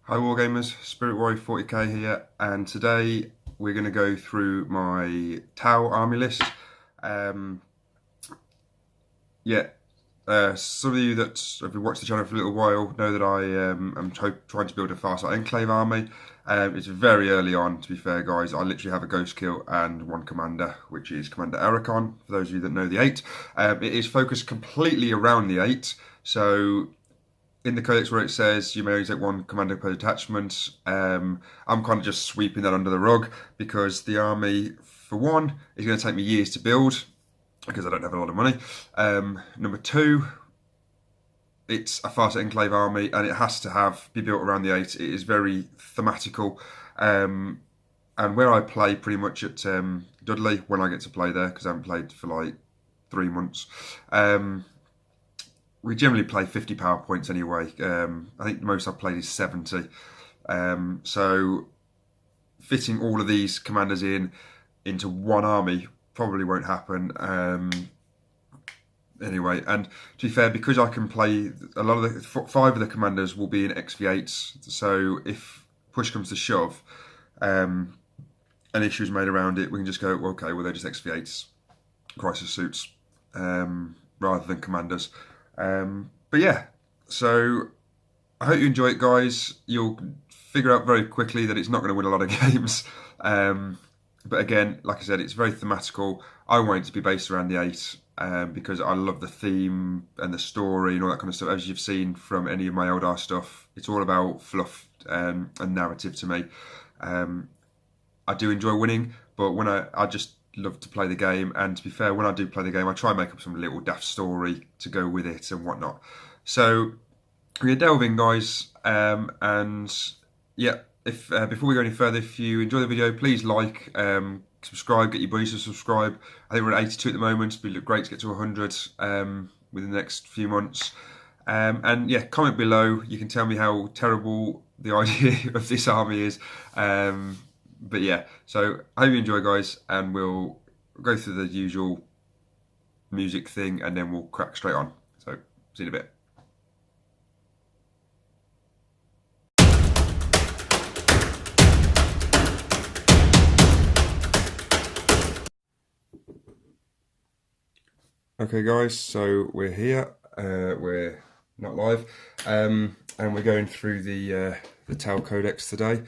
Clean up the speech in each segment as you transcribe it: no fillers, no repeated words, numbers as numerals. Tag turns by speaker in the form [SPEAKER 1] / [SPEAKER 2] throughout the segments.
[SPEAKER 1] Hi Wargamers, Spirit Warrior 40k here, and today we're going to go through my Tau army list. Um, yeah, some of you that have been watching the channel for a little while know that I am trying to build a Farsight Enclave army. It's very early on, to be fair, guys. I literally have a Ghost Kill and one Commander, which is Commander Ericon, for those of you that know the 8. It is focused completely around the 8, so in the codex where it says you may only take one commander per detachment, I'm kind of just sweeping that under the rug because the army, for one, is going to take me years to build because I don't have a lot of money. Number two, it's a Farsight Enclave army and it has to be built around the 8. It is very thematical. And where I play pretty much at Dudley, when I get to play there, because I haven't played for like 3 months, we generally play 50 power points anyway. I think the most I've played is 70. So fitting all of these commanders into one army probably won't happen. Anyway, and to be fair, because I can play a lot of the 5 of the commanders will be in XV8s. So if push comes to shove, an issue is made around it, we can just go, well, okay, well they're just XV8s, crisis suits, rather than commanders. But yeah, so I hope you enjoy it, guys. You'll figure out very quickly that it's not going to win a lot of games. But again, like I said, it's very thematical. I want it to be based around the 8 because I love the theme and the story and all that kind of stuff. As you've seen from any of my Eldar stuff, it's all about fluff and narrative to me. I do enjoy winning, but when I just love to play the game, and to be fair, when I do play the game I try and make up some little daft story to go with it and whatnot. So we're delving, guys, and yeah, if before we go any further, if you enjoy the video, please like, subscribe, get your buddies to subscribe. I think we're at 82 at the moment. It'd be great to get to 100 within the next few months. And yeah, comment below, you can tell me how terrible the idea of this army is. But yeah, so I hope you enjoy, guys, and we'll go through the usual music thing and then we'll crack straight on. So, see you in a bit. Okay, guys, so we're here. We're not live, and we're going through the Tau Codex today.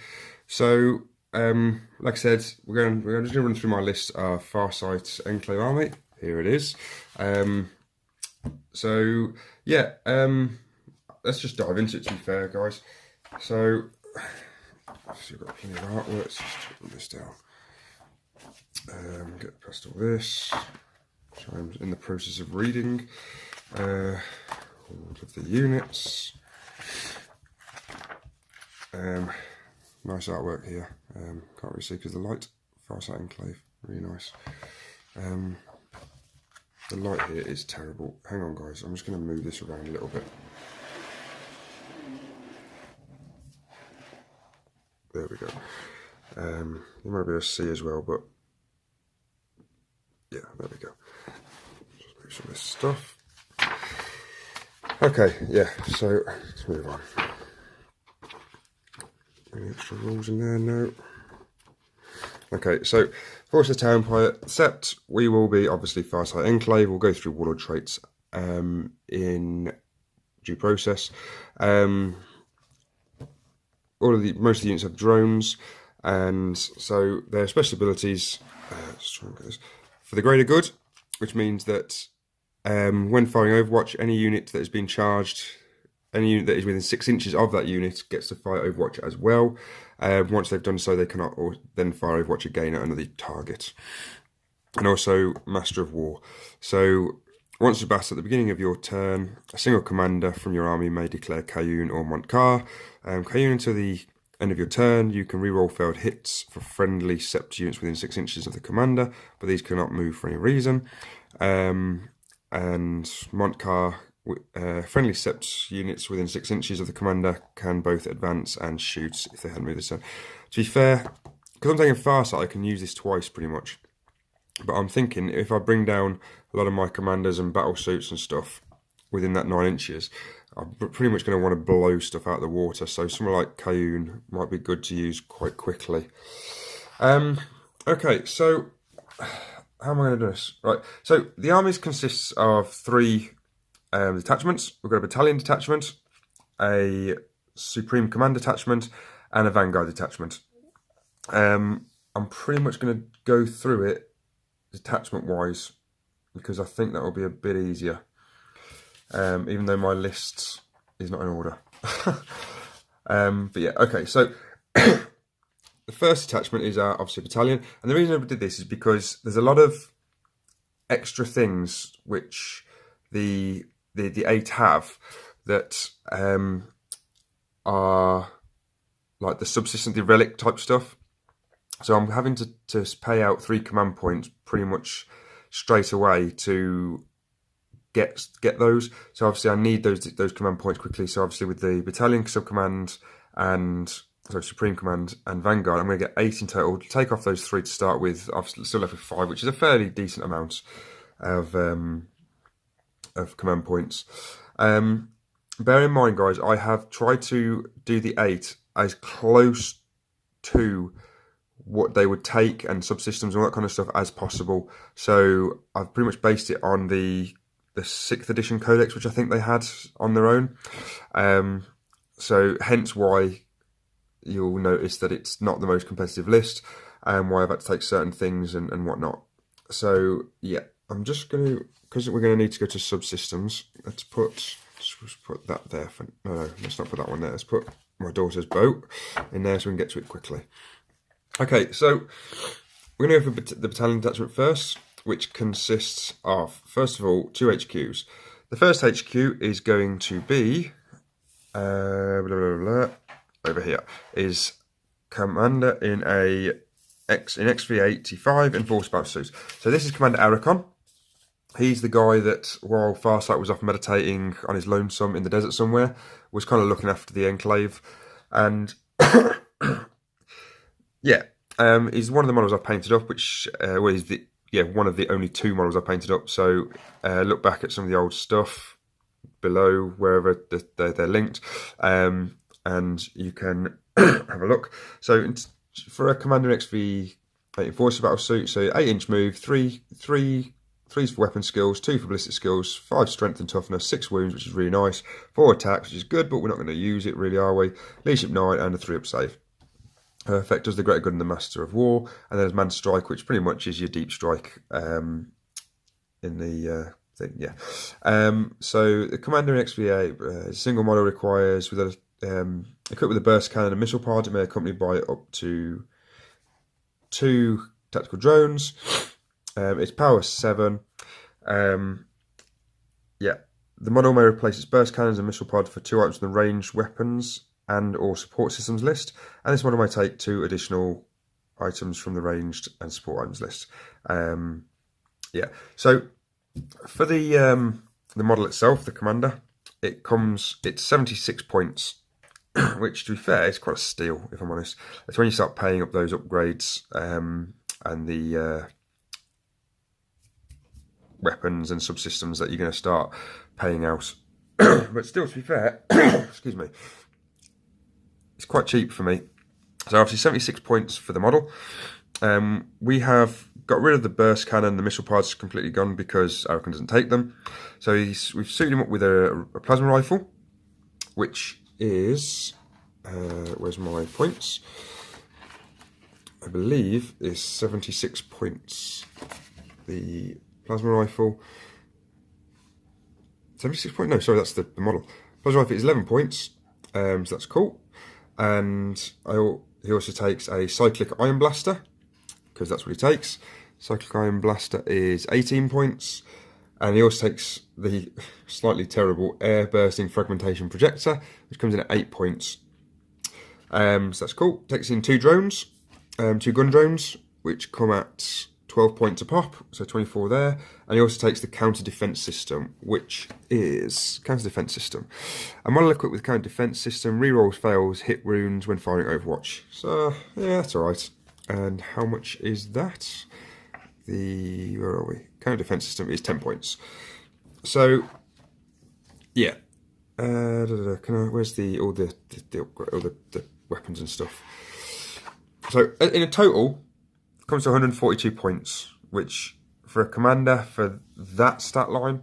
[SPEAKER 1] So, like I said, we're just going to run through my list of Farsight Enclave army. Here it is. So yeah, let's just dive into it, to be fair, guys. So obviously we've got plenty of artwork. Let's just put this down. Get past all this. So I'm in the process of reading all of the units. Nice artwork here. Can't really see because of the light. Farsight Enclave, really nice. The light here is terrible. Hang on, guys. I'm just going to move this around a little bit. There we go. You might be able to see as well, but yeah, there we go. Just move some of this stuff. Okay, yeah. So let's move on. Any extra rules in there? No. Okay, so Force of the Tau Empire, except we will be obviously Farsight Enclave. We'll go through warlord traits in due process. Most of the units have drones, and so their special abilities. Let's try and get this for the greater good, which means that when firing Overwatch, any unit that has been charged. Any unit that is within 6 inches of that unit gets to fire Overwatch as well. Once they've done so, they cannot then fire Overwatch again at another target. And also Master of War. So once you're battled at the beginning of your turn, a single commander from your army may declare Cayune or Montcar. Cayune until the end of your turn, you can reroll failed hits for friendly Sept units within 6 inches of the commander, but these cannot move for any reason. And Montcar, friendly Sept units within 6 inches of the commander can both advance and shoot if they hadn't moved this turn. To be fair, because I'm taking Farsight, I can use this twice pretty much. But I'm thinking if I bring down a lot of my commanders and battle suits and stuff within that 9 inches, I'm pretty much going to want to blow stuff out of the water, so something like Cayenne might be good to use quite quickly. Okay, so how am I going to do this? Right, so the armies consists of 3 detachments. We've got a battalion detachment, a supreme command detachment, and a vanguard detachment. I'm pretty much going to go through it detachment-wise, because I think that will be a bit easier. Even though my list is not in order. But yeah, okay, so the first detachment is obviously a battalion, and the reason I did this is because there's a lot of extra things which the 8 have that are like the subsystem relic type stuff. So I'm having to pay out 3 command points pretty much straight away to get those. So obviously I need those command points quickly. So obviously with the battalion sub-command and supreme command and vanguard, I'm going to get 8 in total. Take off those 3 to start with. I've still left with 5, which is a fairly decent amount of command points. Bear in mind, guys, I have tried to do the 8 as close to what they would take and subsystems and all that kind of stuff as possible. So I've pretty much based it on the 6th edition codex, which I think they had on their own. So hence why you'll notice that it's not the most competitive list, and why I've had to take certain things and whatnot. So yeah, I'm just going to, because we're going to need to go to subsystems, let's put that there. No, let's not put that one there. Let's put my daughter's boat in there so we can get to it quickly. Okay, so we're going to go for the battalion detachment first, which consists of, first of all, 2 HQs. The first HQ is going to be, over here, is Commander in XV85 Enforced Battle Suits. So this is Commander Arachon. He's the guy that, while Farsight was off meditating on his lonesome in the desert somewhere, was kind of looking after the Enclave. And yeah, he's one of the models I've painted up, which is one of the only 2 models I've painted up. So look back at some of the old stuff below, wherever they're linked, and you can have a look. So for a Commander XV Enforcer Battle Suit, so 8-inch move, 3 for weapon skills, 2 for ballistic skills, 5 strength and toughness, 6 wounds, which is really nice, 4 attacks, which is good, but we're not going to use it really, are we? Leadership 9 and a 3-up save. Perfect, does the Greater Good and the Master of War, and then there's Man Strike, which pretty much is your deep strike in the thing, yeah. So the Commander in XVA, single model requires, with equipped with a burst cannon and missile pod, it may accompanied by up to 2 tactical drones. It's power 7. Yeah, the model may replace its burst cannons and missile pod for 2 items from the ranged weapons and or support systems list, and this model may take 2 additional items from the ranged and support items list. Yeah, so for the model itself, the commander, it's 76 points, which, to be fair, is quite a steal, if I'm honest. It's when you start paying up those upgrades and the weapons and subsystems that you're going to start paying out. But still, to be fair, excuse me, it's quite cheap for me. So obviously 76 points for the model. We have got rid of the burst cannon. The missile pods completely gone because Arachon doesn't take them. So we've suited him up with a plasma rifle, which is, where's my points? I believe is 76 points. The plasma rifle, 76 points? No, sorry, that's the model. Plasma rifle is 11 points, so that's cool. And he also takes a cyclic iron blaster, because that's what he takes. Cyclic iron blaster is 18 points. And he also takes the slightly terrible air bursting fragmentation projector, which comes in at 8 points. So that's cool. Takes in 2 drones, 2 gun drones, which come at 12 points a pop, so 24 there. And he also takes the counter defense system, which is counter defense system. A model equipped with counter defense system rerolls fails hit wounds when firing Overwatch. So yeah, that's alright. And how much is that? Where are we? Counter defense system is 10 points. So yeah, Where's all the weapons and stuff? So in a total, it comes to 142 points, which for a commander for that stat line,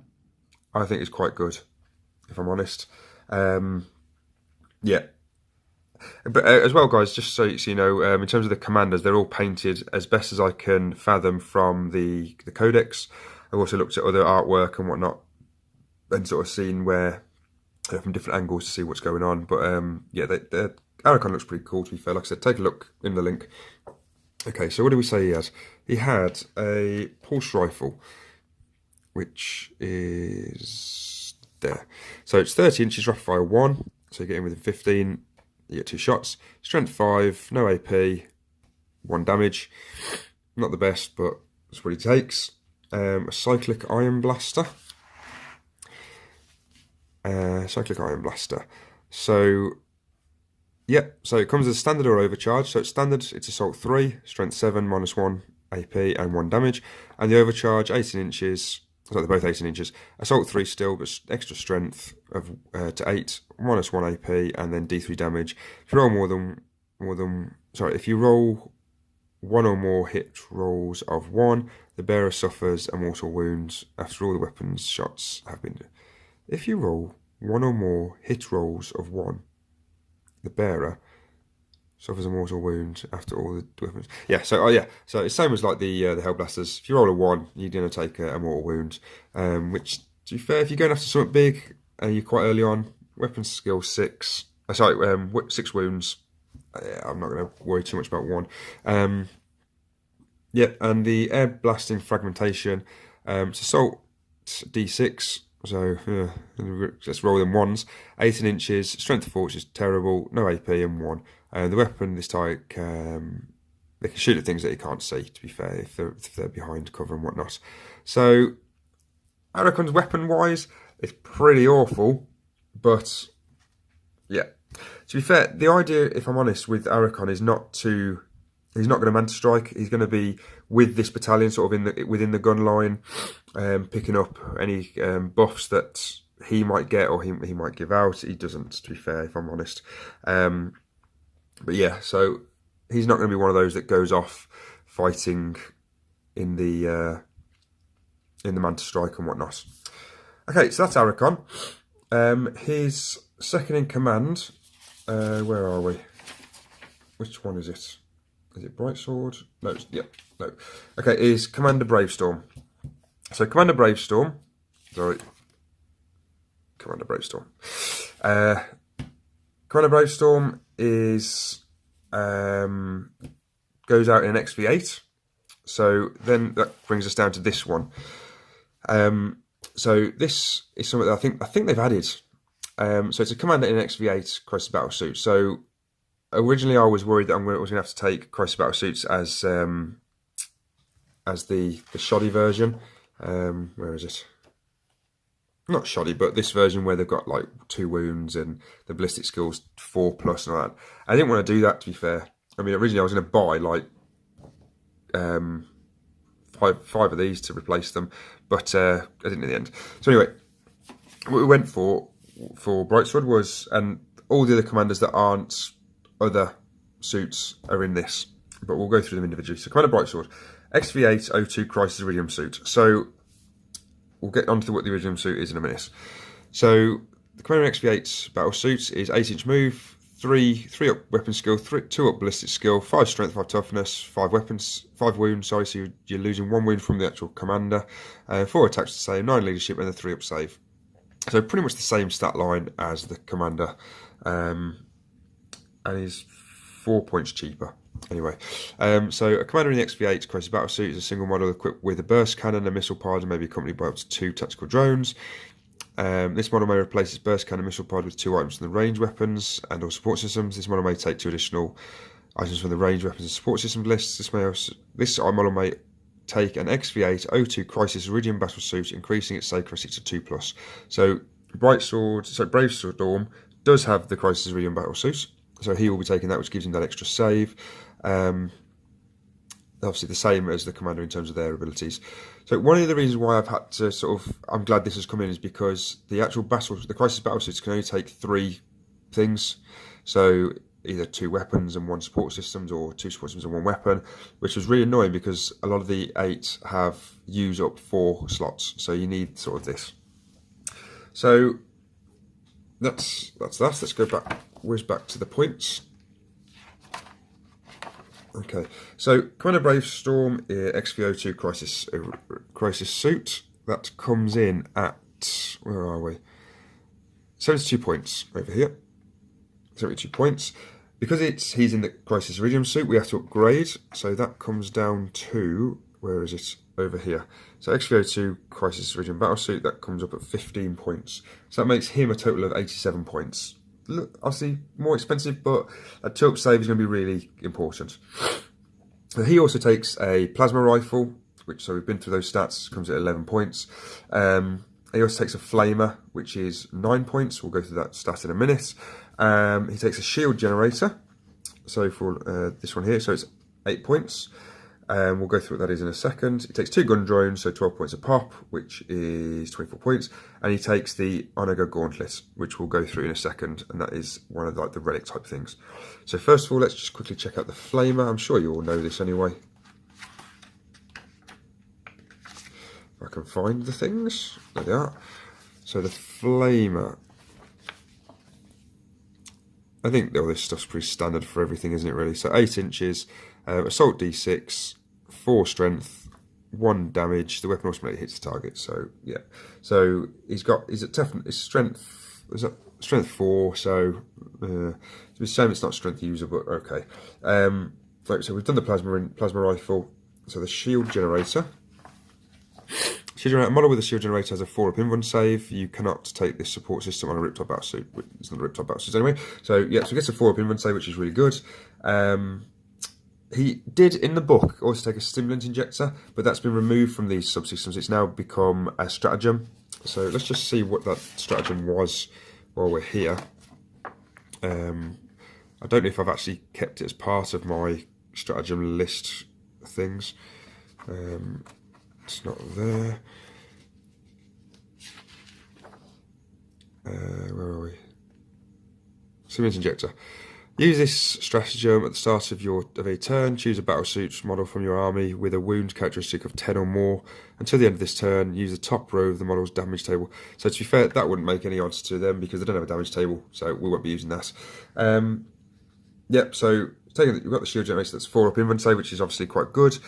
[SPEAKER 1] I think is quite good, if I'm honest. Yeah. But as well, guys, just so you know, in terms of the commanders, they're all painted as best as I can fathom from the codex. I've also looked at other artwork and whatnot, and sort of seen where from different angles to see what's going on. But yeah, Archon looks pretty cool, to be fair. Like I said, take a look in the link. Okay, so what did we say he had? He had a pulse rifle, which is there. So it's 30 inches, rapid fire 1. So you get in within 15, you get 2 shots. Strength 5, no AP, 1 damage. Not the best, but that's what he takes. A cyclic iron blaster. So, yeah, so it comes as standard or overcharge. So it's standard, it's assault 3, strength 7, -1 AP and 1 damage. And the overcharge, 18 inches. So they're both 18 inches. Assault 3 still, but extra strength of to 8, -1 AP, and then D3 damage. If you roll if you roll 1 or more hit rolls of 1, the bearer suffers a mortal wound after all the weapons shots have been. If you roll 1 or more hit rolls of 1, the bearer suffers a mortal wound after all the weapons. Yeah, so so it's same as like the Hellblasters. If you roll a 1, you're going to take a mortal wound. Which, to be fair, if you're going after something big and you're quite early on, weapons skill 6. 6 wounds. I'm not going to worry too much about 1. Yeah, and the air blasting fragmentation. It's assault D6. So let's roll them 1s. 18 inches, strength 4, which is terrible, no AP, and 1. The weapon this type, they can shoot at things that you can't see, to be fair, if they're behind cover and whatnot. So Arakon's weapon-wise, it's pretty awful, but yeah. To be fair, the idea, if I'm honest, with Arakon is he's not going to Manta Strike. He's going to be with this battalion, sort of within the gun line, picking up any buffs that he might get or he might give out. He doesn't, to be fair, if I'm honest. But yeah, so he's not going to be one of those that goes off fighting in the Manta Strike and whatnot. Okay, so that's Arakon. His second in command. Where are we? Which one is it? Is it Brightsword? No, no. Okay, is Commander Bravestorm. So Commander Bravestorm. Commander Bravestorm is goes out in an XV8. So then that brings us down to this one. So this is something that I think they've added. So it's a commander in an XV8 crisis battle suit. So originally I was worried that I was going to have to take crisis battle suits as the shoddy version. Where is it? Not shoddy, but this version where they've got like 2 wounds and the ballistic skills 4+ and all that. I didn't want to do that, to be fair. I mean, originally I was going to buy like 5 of these to replace them, but I didn't in the end. So anyway, what we went for Brightsword was, and all the other commanders that aren't other suits are in this, but we'll go through them individually. So Commander Brightsword, XV8 O2 Crisis Iridium suit. So we'll get onto what the Iridium suit is in a minute. So the Commander XV8 battle suit is 8-inch move, 3 up weapon skill, 2 up ballistic skill, 5 strength, 5 toughness, 5 wounds. Sorry, so you're losing 1 wound from the actual commander, 4 attacks to save, 9 leadership, and a 3 up save. So pretty much the same stat line as the commander, and he's 4 points cheaper. Anyway, so a commander in the XV8 Crisis Battle Suit is a single model equipped with a burst cannon, a missile pod, and may be accompanied by up to 2 tactical drones. This model may replace its burst cannon missile pod with 2 items from the range weapons and or support systems. This model may take 2 additional items from the range weapons and support system lists. This model may take an XV8 O2 Crisis Iridium Battle Suit, increasing its accuracy to 2+. So Bravestorm does have the Crisis Iridium Battle Suit, so he will be taking that, which gives him that extra save. obviously the same as the commander in terms of their abilities. So one of the reasons why I've had to I'm glad this has come in is because the actual the crisis battle suits can only take 3 things. So either 2 weapons and 1 support systems, or 2 support systems and 1 weapon, which was really annoying because a lot of the 8 have use up 4 slots. So you need sort of this. So that's that. Let's go whiz back to the points. Okay, so Commander Bravestorm XVO2 crisis suit, that comes in at, where are we? 72 points over here. 72 points. Because he's in the Crisis Iridium suit, we have to upgrade. So that comes down to, where is it? Over here. So XVO2 Crisis Iridium battle suit, that comes up at 15 points. So that makes him a total of 87 points. Look, obviously more expensive, but a tilt save is going to be really important. He also takes a plasma rifle, which, so we've been through those stats, comes at 11 points. He also takes a flamer, which is 9 points. We'll go through that stat in a minute. He takes a shield generator, so for this one here, so it's 8 points. We'll go through what that is in a second. He takes 2 gun drones, so 12 points a pop, which is 24 points. And he takes the Onager Gauntlet, which we'll go through in a second, and that is one of the relic type things. So first of all, let's just quickly check out the Flamer. I'm sure you all know this anyway. If I can find the things. There they are. So the Flamer. I think all this stuff's pretty standard for everything, isn't it, really? So 8 inches, assault d6, 4 strength, 1 damage. The weapon automatically hits the target. So yeah. So he's at toughness. His strength is that strength 4. So it's a shame it's not strength user, but okay. Right, so we've done the plasma rifle. So the shield generator. A model with a shield generator has a 4-up in-run save. You cannot take this support system on a Riptide battlesuit. It's not a Riptide battlesuit anyway. So yeah, so he gets a 4-up in-run save, which is really good. He did in the book also take a stimulant injector, but that's been removed from these subsystems. It's now become a stratagem. So let's just see what that stratagem was while we're here. I don't know if I've actually kept it as part of my stratagem list things. It's not there. Where are we? Stimulant injector. Use this stratagem at the start of a turn. Choose a battlesuit model from your army with a wound characteristic of 10 or more. Until the end of this turn, use the top row of the model's damage table. So to be fair, that wouldn't make any odds to them because they don't have a damage table, so we won't be using that. Yep, so we've got the shield generator that's 4-up in-run save, which is obviously quite good.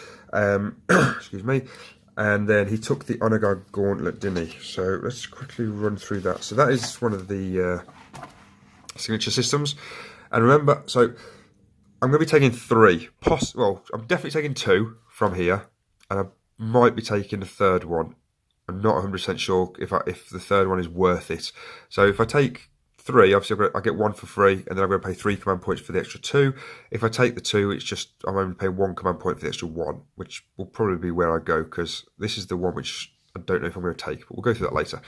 [SPEAKER 1] Excuse me. And then he took the Onager Gauntlet, didn't he? So let's quickly run through that. So that is one of the signature systems. And remember, so I'm going to be taking 3. Well, I'm definitely taking 2 from here. And I might be taking the 3rd one. I'm not 100% sure if the 3rd one is worth it. So if I take 3, obviously I get 1 for free, and then I'm going to pay 3 command points for the extra 2. If I take the 2, it's just I'm only paying 1 command point for the extra 1, which will probably be where I go because this is the one which I don't know if I'm going to take, but we'll go through that later.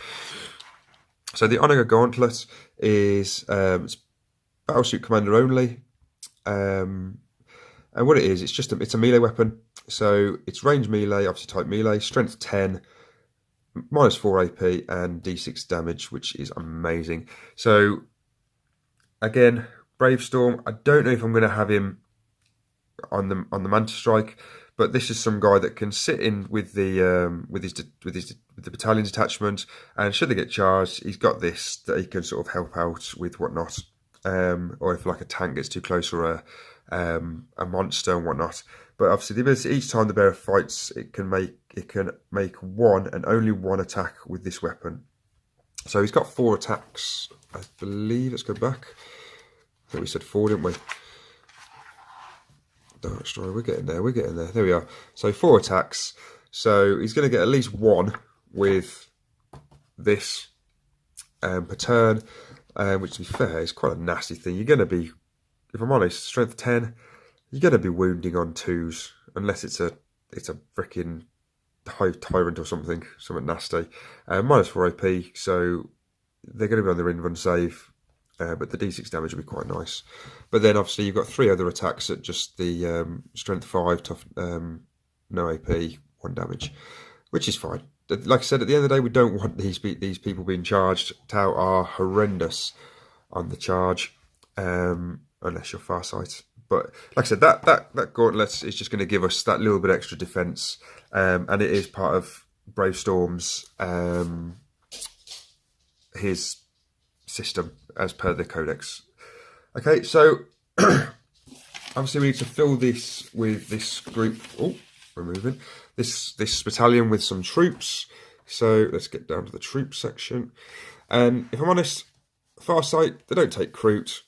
[SPEAKER 1] So the Onager Gauntlet is it's battlesuit commander only, and what it is, it's a melee weapon. So it's range melee, obviously type melee, strength 10. -4 AP and D6 damage, which is amazing. So again, Bravestorm, I don't know if I'm going to have him on the Manta Strike, but this is some guy that can sit in with the battalion detachment, and should they get charged, he's got this that he can sort of help out with whatnot, or if like a tank gets too close or a monster and whatnot. But obviously the ability, each time the bearer fights, it can make 1 and only 1 attack with this weapon. So he's got 4 attacks, I believe. Let's go back. I think we said 4, didn't we? Dark Destroyer, we're getting there. There we are. So 4 attacks. So he's going to get at least 1 with this per turn, which to be fair is quite a nasty thing. You're going to be, if I'm honest, strength 10. You're going to be wounding on 2s, unless it's a freaking tyrant or something nasty. -4 AP, so they're going to be on their in-run save. but the D6 damage will be quite nice. But then obviously you've got 3 other attacks at just the strength 5, tough, no AP, 1 damage, which is fine. Like I said, at the end of the day, we don't want these people being charged. Tau are horrendous on the charge, unless you're Farsight. But like I said, that gauntlet is just going to give us that little bit extra defense, and it is part of Brave Storm's his system as per the codex. Okay, so obviously we need to fill this with this group. Oh, we're moving this battalion with some troops. So let's get down to the troop section. And if I'm honest, Farsight, they don't take recruit,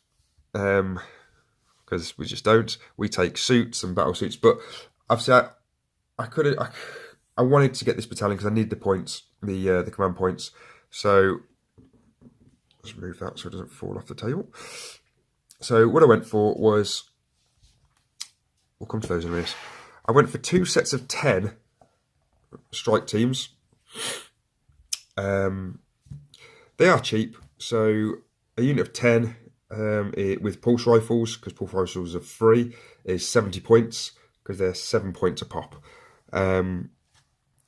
[SPEAKER 1] because we just don't. We take suits and battle suits. But obviously, I wanted to get this battalion because I need the points, the command points. So let's move that so it doesn't fall off the table. So what I went for was, we'll come to those in a minute. I went for 2 sets of 10 strike teams. They are cheap, so a unit of 10 with pulse rifles, because pulse rifles are free, is 70 points, because they're 7 points a pop. The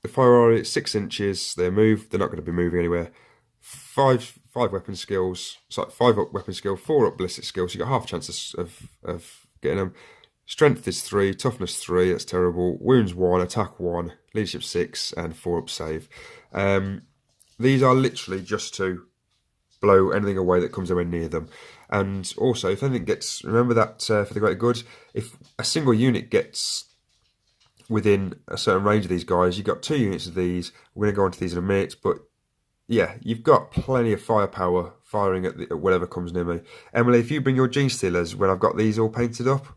[SPEAKER 1] firearm is 6 inches, they're moved, they're not going to be moving anywhere. 5 weapon skills, so 5 up weapon skill, 4 up ballistic skills, so you got half chances of getting them. Strength is 3, toughness 3, that's terrible. Wounds 1, attack 1, leadership 6, and 4 up save. These are literally just to blow anything away that comes anywhere near them. And also, if anything gets, remember that for the greater good, if a single unit gets within a certain range of these guys, you've got 2 units of these. We're going to go into these in a minute, but yeah, you've got plenty of firepower firing at whatever comes near me. Emily, if you bring your Gene Stealers when I've got these all painted up,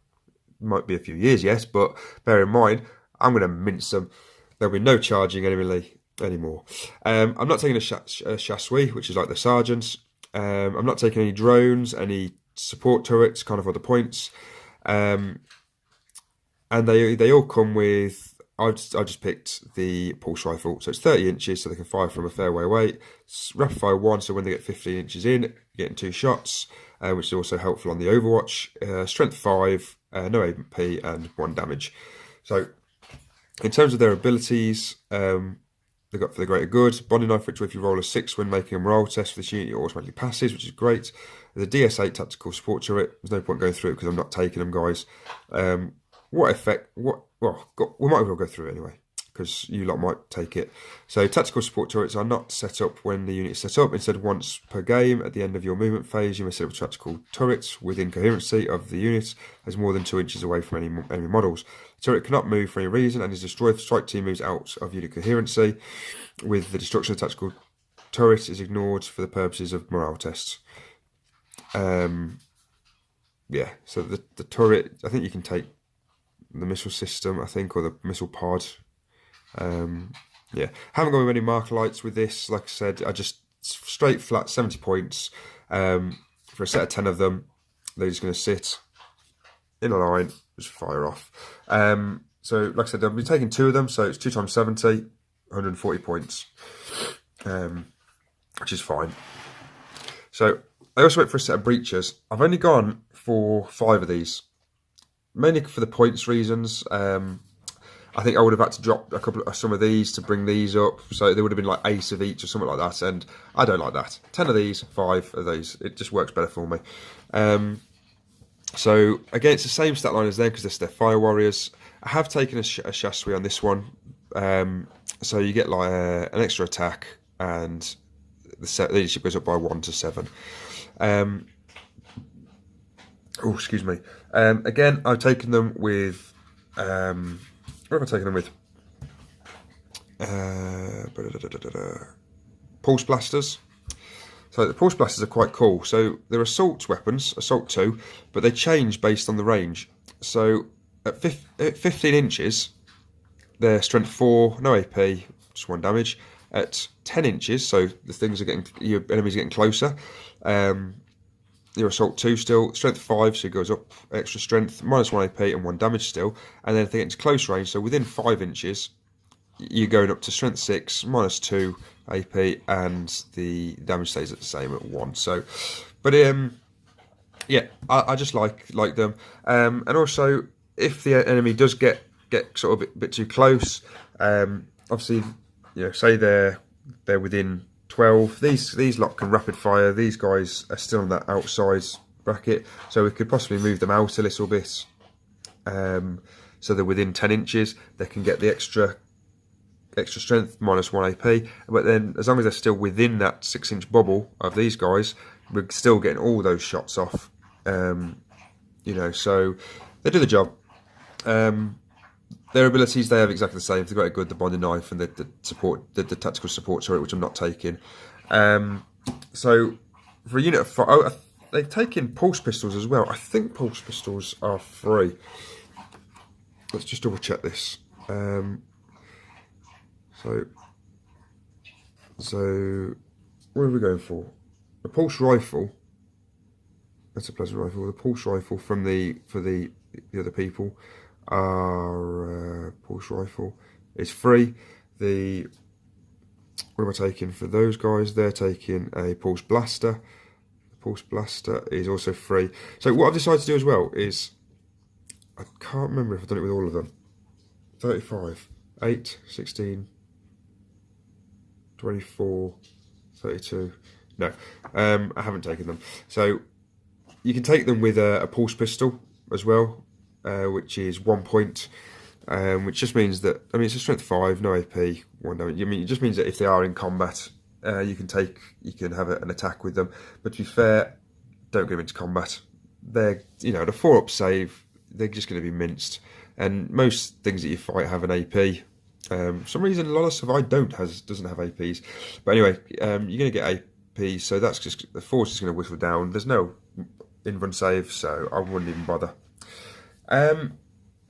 [SPEAKER 1] might be a few years, yes, but bear in mind, I'm going to mince them. There'll be no charging anymore. I'm not taking a chasseur, which is like the sergeants. I'm not taking any drones, any support turrets, kind of other points. And they all come with, I just picked the pulse rifle. So it's 30 inches, so they can fire from a fair way away. It's rapid fire 1, so when they get 15 inches in, you're getting 2 shots, which is also helpful on the Overwatch. Strength 5, no AP, and 1 damage. So in terms of their abilities, they've got for the greater good. Bonding knife, which if you roll a 6 when making a morale test for this unit, it automatically passes, which is great. The DS8 tactical support turret, there's no point going through it because I'm not taking them, guys. What effect? We might as well go through it anyway, because you lot might take it. So tactical support turrets are not set up when the unit is set up. Instead, once per game, at the end of your movement phase, you may set up tactical turrets within coherency of the unit, as more than 2 inches away from any enemy models. The turret cannot move for any reason and is destroyed if the strike team moves out of unit coherency. With the destruction of the tactical turret is ignored for the purposes of morale tests. Yeah, so the turret, I think you can take the missile system, I think, or the missile pod. Yeah, haven't gone with any marker lights with this. Like I said, I just straight flat 70 points for a set of 10 of them. They're just going to sit in a line, just fire off. So like I said, I'll be taking 2 of them, so it's 2 times 70, 140 points, which is fine. So I also went for a set of breachers. I've only gone for 5 of these, mainly for the points reasons. I think I would have had to drop some of these to bring these up, so there would have been like 8 of each or something like that, and I don't like that. 10 of these, 5 of these, it just works better for me. So again, it's the same stat line as them because they're fire warriors. I have taken a chasseur on this one, so you get like an extra attack, and the leadership goes up by 1 to 7. Oh, excuse me. Again, I've taken them with. What have I taken them with? Pulse blasters. So the pulse blasters are quite cool. So they're assault weapons, assault 2, but they change based on the range. So at 15 inches, they're strength 4, no AP, just 1 damage. At 10 inches, so the things are your enemies are getting closer. Your assault 2 still, strength 5, so it goes up extra strength, minus 1 AP and 1 damage still. And then if they get into close range, so within 5 inches, you're going up to strength 6, minus 2 AP, and the damage stays at the same at 1. So, But yeah, I just like them. And also, if the enemy does get sort of a bit too close, obviously, say they're within 12. These lot can rapid fire. These guys are still in that outside bracket, so we could possibly move them out a little bit. So they're within 10 inches. They can get the extra strength, -1 AP. But then, as long as they're still within that 6-inch bubble of these guys, we're still getting all those shots off. So they do the job. Their abilities, they have exactly the same. They've got a good, the bonding knife and the support, the tactical support, sorry, which I'm not taking. So for a unit of 5, they take in pulse pistols as well. I think pulse pistols are free. Let's just double check this. So what are we going for? A pulse rifle. That's a pleasant rifle. The pulse rifle for the other people. Our pulse rifle is free. What am I taking for those guys? They're taking a pulse blaster. The pulse blaster is also free. So what I've decided to do as well is, I can't remember if I've done it with all of them. 35, 8, 16, 24, 32. No, I haven't taken them. So you can take them with a pulse pistol as well, which is 1 point, which just means that, I mean, it's a strength 5, no AP, 1 damage. I mean, it just means that if they are in combat, you can have an attack with them. But to be fair, don't get them into combat. They're, the 4-up save, they're just going to be minced. And most things that you fight have an AP. For some reason, a lot of stuff I doesn't have APs. But anyway, you're going to get AP, so that's just, the force is going to whistle down. There's no in-run save, so I wouldn't even bother.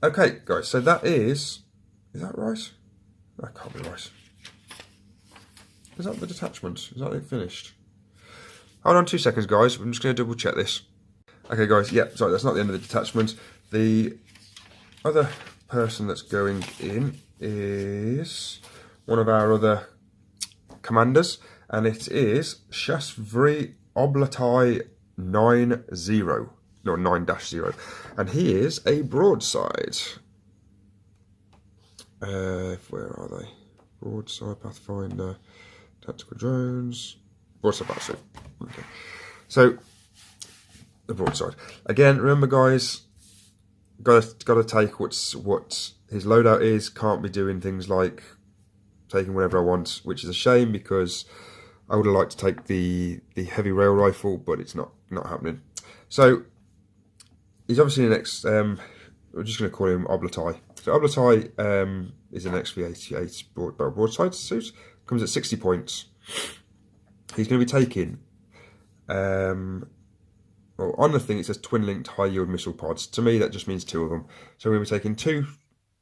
[SPEAKER 1] Okay, guys, so that is that right? That can't be right. Is that the detachment? Is that it finished? Hold on 2 seconds, guys. I'm just going to double check this. Okay, guys, yeah, sorry, that's not the end of the detachment. The other person that's going in is one of our other commanders, and it is Shasvri Oblatai 9-0. No, 9-0. And he is a broadside. Where are they? Broadside, Pathfinder, Tactical Drones, Broadside Battleship. Okay. So, the broadside. Again, remember guys, gotta take what his loadout is. Can't be doing things like taking whatever I want, which is a shame because I would have liked to take the heavy rail rifle, but it's not happening. So he's obviously an we're just going to call him Oblatai. So Oblatai is an XV-88 broadside suit. Comes at 60 points. He's going to be taking, well, on the thing it says twin-linked high-yield missile pods. To me, that just means 2 of them. So we're going to be taking 2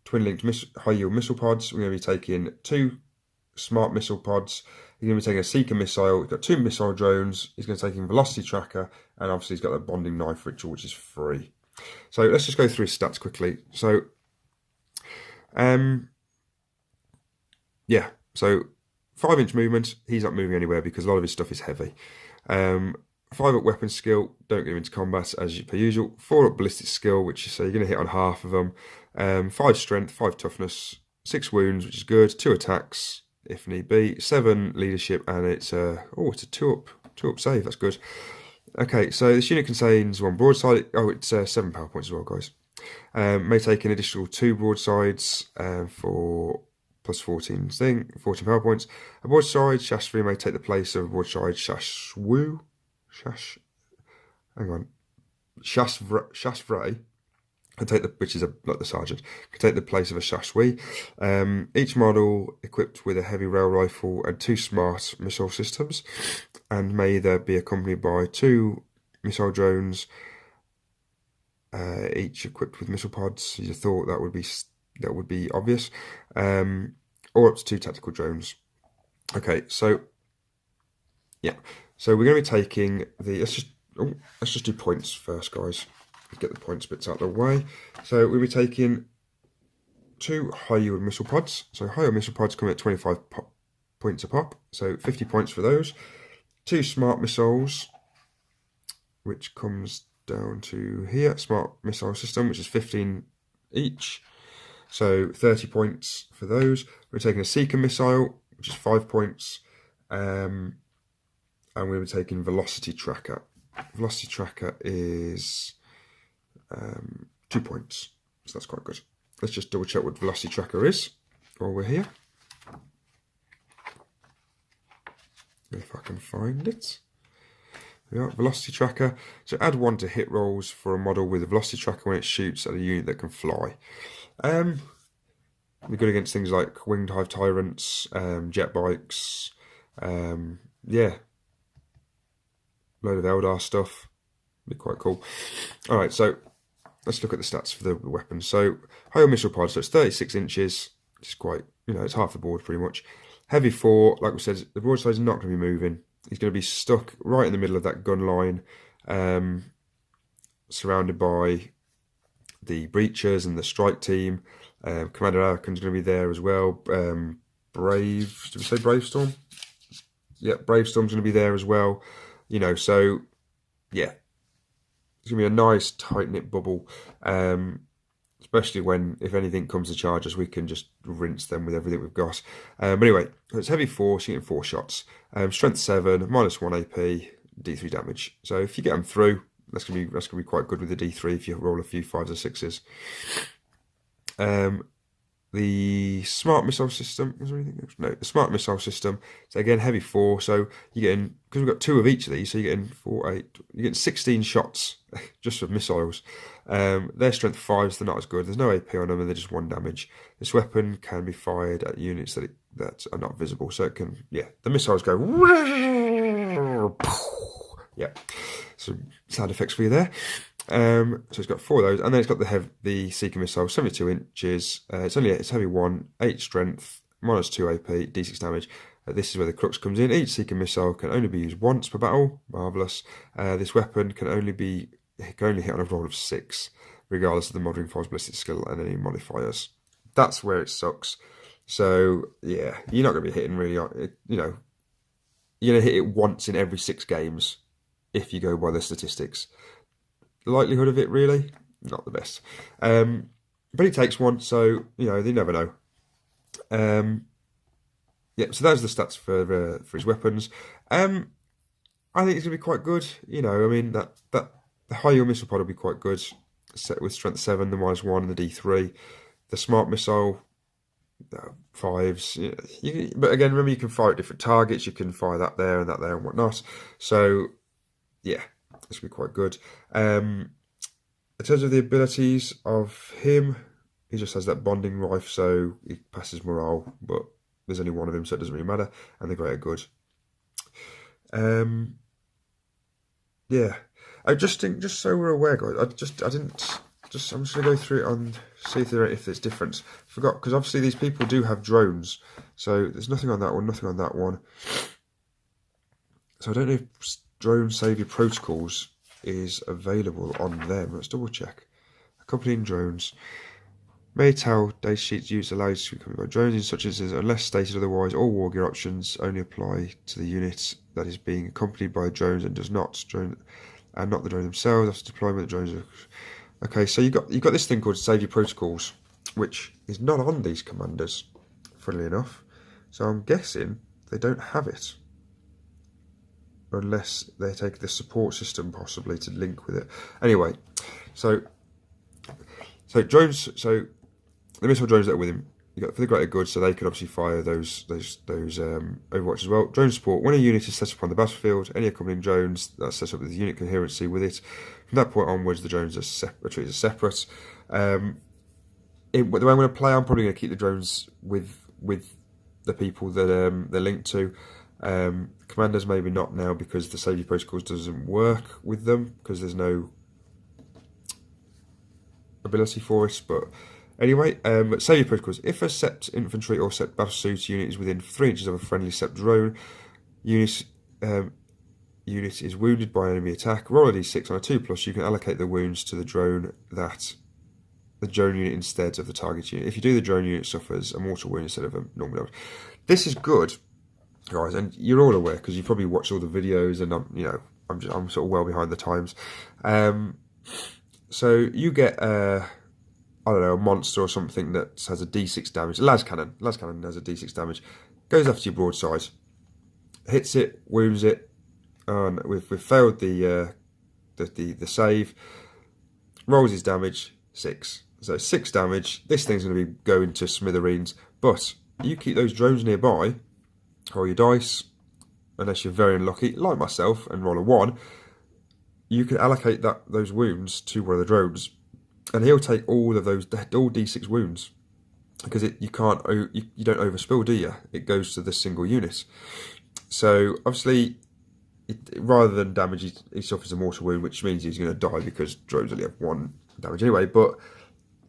[SPEAKER 1] twin-linked high-yield missile pods. We're going to be taking 2 smart missile pods. He's going to be taking a Seeker missile. He's got 2 missile drones. He's going to take a velocity tracker, and obviously he's got that bonding knife ritual, which is free. So let's just go through his stats quickly. So, yeah. So 5-inch movement. He's not moving anywhere because a lot of his stuff is heavy. 5-up weapon skill. Don't get him into combat as per usual. 4-up ballistic skill, which is you're going to hit on half of them. 5 strength, 5 toughness, 6 wounds, which is good. 2 attacks if need be. 7 leadership, and it's a 2-up save. That's good. Okay, so this unit contains 1 broadside. Oh, it's 7 power points as well, guys. May take an additional 2 broadsides for plus 14 power points. A broadside Shasvri may take the place of a broadside Shasvray, can take which is like the sergeant, can take the place of a Shashui. Each model equipped with a heavy rail rifle and 2 smart missile systems, and may either be accompanied by 2 missile drones, each equipped with missile pods. You thought that would be obvious, or up to 2 tactical drones. Okay, so yeah, so we're going to be taking the. Let's just do points first, guys. Get the points bits out of the way. So we'll be taking 2 high-yield missile pods. So high-yield missile pods come at 25 points a pop. So 50 points for those. 2 smart missiles. which comes down to here, smart missile system, which is 15 each. So 30 points for those. We're taking a seeker missile, which is 5 points. And we were taking velocity tracker. Velocity tracker is 2 points. So that's quite good. Let's just double check what velocity tracker is while we're here. If I can find it. Yeah, velocity tracker. So add 1 to hit rolls for a model with a velocity tracker when it shoots at a unit that can fly. We're good against things like winged hive tyrants, jet bikes, yeah, load of Eldar stuff. Be quite cool. All right, so let's look at the stats for the weapon. So high missile pod, so it's 36 inches. It's quite, it's half the board pretty much. Heavy 4, like we said, the broadside is not going to be moving. He's going to be stuck right in the middle of that gun line, surrounded by the breachers and the strike team. Commander Arakan's going to be there as well. Did we say Bravestorm? Yeah, Bravestorm's going to be there as well. So yeah, it's going to be a nice tight-knit bubble. Especially when, if anything comes to charge us, we can just rinse them with everything we've got. But anyway, so it's heavy 4, so you're getting 4 shots. Strength 7, -1 AP, D3 damage. So if you get them through, that's gonna be quite good with the D3 if you roll a few 5s or 6s. The smart missile system, was there anything else? No, the smart missile system. So again, heavy 4, so you're getting, because we've got 2 of each of these, so you're getting 4, 8, you're getting 16 shots just of missiles. Their strength 5, so they're not as good. There's no AP on them, and they're just 1 damage. This weapon can be fired at units that are not visible, so it can, yeah, the missiles go, yeah, some sound effects for you there. So it's got 4 of those, and then it's got the seeker missile, 72 inches. It's heavy 1, 8 strength, -2 AP, D6 damage. This is where the crux comes in. Each seeker missile can only be used once per battle. Marvelous. This weapon can only hit on a roll of 6, regardless of the modding file's ballistic skill and any modifiers. That's where it sucks. So yeah, you're not going to be hitting really. You're going to hit it once in every 6 games if you go by the statistics. The likelihood of it, really, not the best. But he takes 1, so, they never know. Yeah, so those are the stats for his weapons. I think it's going to be quite good. That the high missile pod will be quite good, set with strength 7, the -1, and the D3. The smart missile, 5s. But again, remember, you can fire at different targets. You can fire that there and whatnot. So, yeah. This will be quite good. In terms of the abilities of him, he just has that bonding rifle, so he passes morale, but there's only 1 of him, so it doesn't really matter, and the great are good. Yeah, I just think, just so we're aware, guys, I'm just going to go through it and see if there's difference. Forgot, because obviously these people do have drones, so there's nothing on that one, nothing on that one. So I don't know if drone savior protocols is available on them. Let's double check. Accompanying drones. May tell data sheets used allow you to accompany by drones, such as unless stated otherwise, all war gear options only apply to the units that is being accompanied by drones and does not not the drone themselves. After deployment, the drones are... Okay, so you got this thing called savior protocols, which is not on these commanders, funnily enough. So I'm guessing they don't have it, unless they take the support system possibly to link with it. Anyway, so drones. So the missile drones that are with him, you got for the greater good, so they can obviously fire those Overwatch as well. Drone support. When a unit is set up on the battlefield, any accompanying drones that's set up with the unit coherency with it. From that point onwards, the drones are treated as separate. The way I'm going to play, I'm probably going to keep the drones with the people that they're linked to. Commanders maybe not now, because the safety protocols doesn't work with them because there's no ability for it. But anyway, safety protocols. If a SEPT infantry or SEPT battlesuit unit is within 3 inches of a friendly SEPT drone, unit is wounded by an enemy attack, roll a d6 on a 2+, you can allocate the wounds to the drone unit instead of the target unit. If you do, the drone unit suffers a mortal wound instead of a normal damage. This is good, guys, and you're all aware because you probably watched all the videos, and I'm sort of well behind the times. So you get I don't know, a monster or something that has a D6 damage. Las cannon has a D6 damage. Goes after your broadside, hits it, wounds it. And we've failed the save. Rolls his damage 6. So 6 damage. This thing's going to be going to smithereens. But you keep those drones nearby, roll your dice, unless you're very unlucky, like myself, and roll a 1. You can allocate those wounds to one of the drones, and he'll take all of those, all D6 wounds, because you don't overspill, do you? It goes to the single unit. So obviously, rather than damage, he suffers a mortal wound, which means he's going to die because drones only have 1 damage anyway. But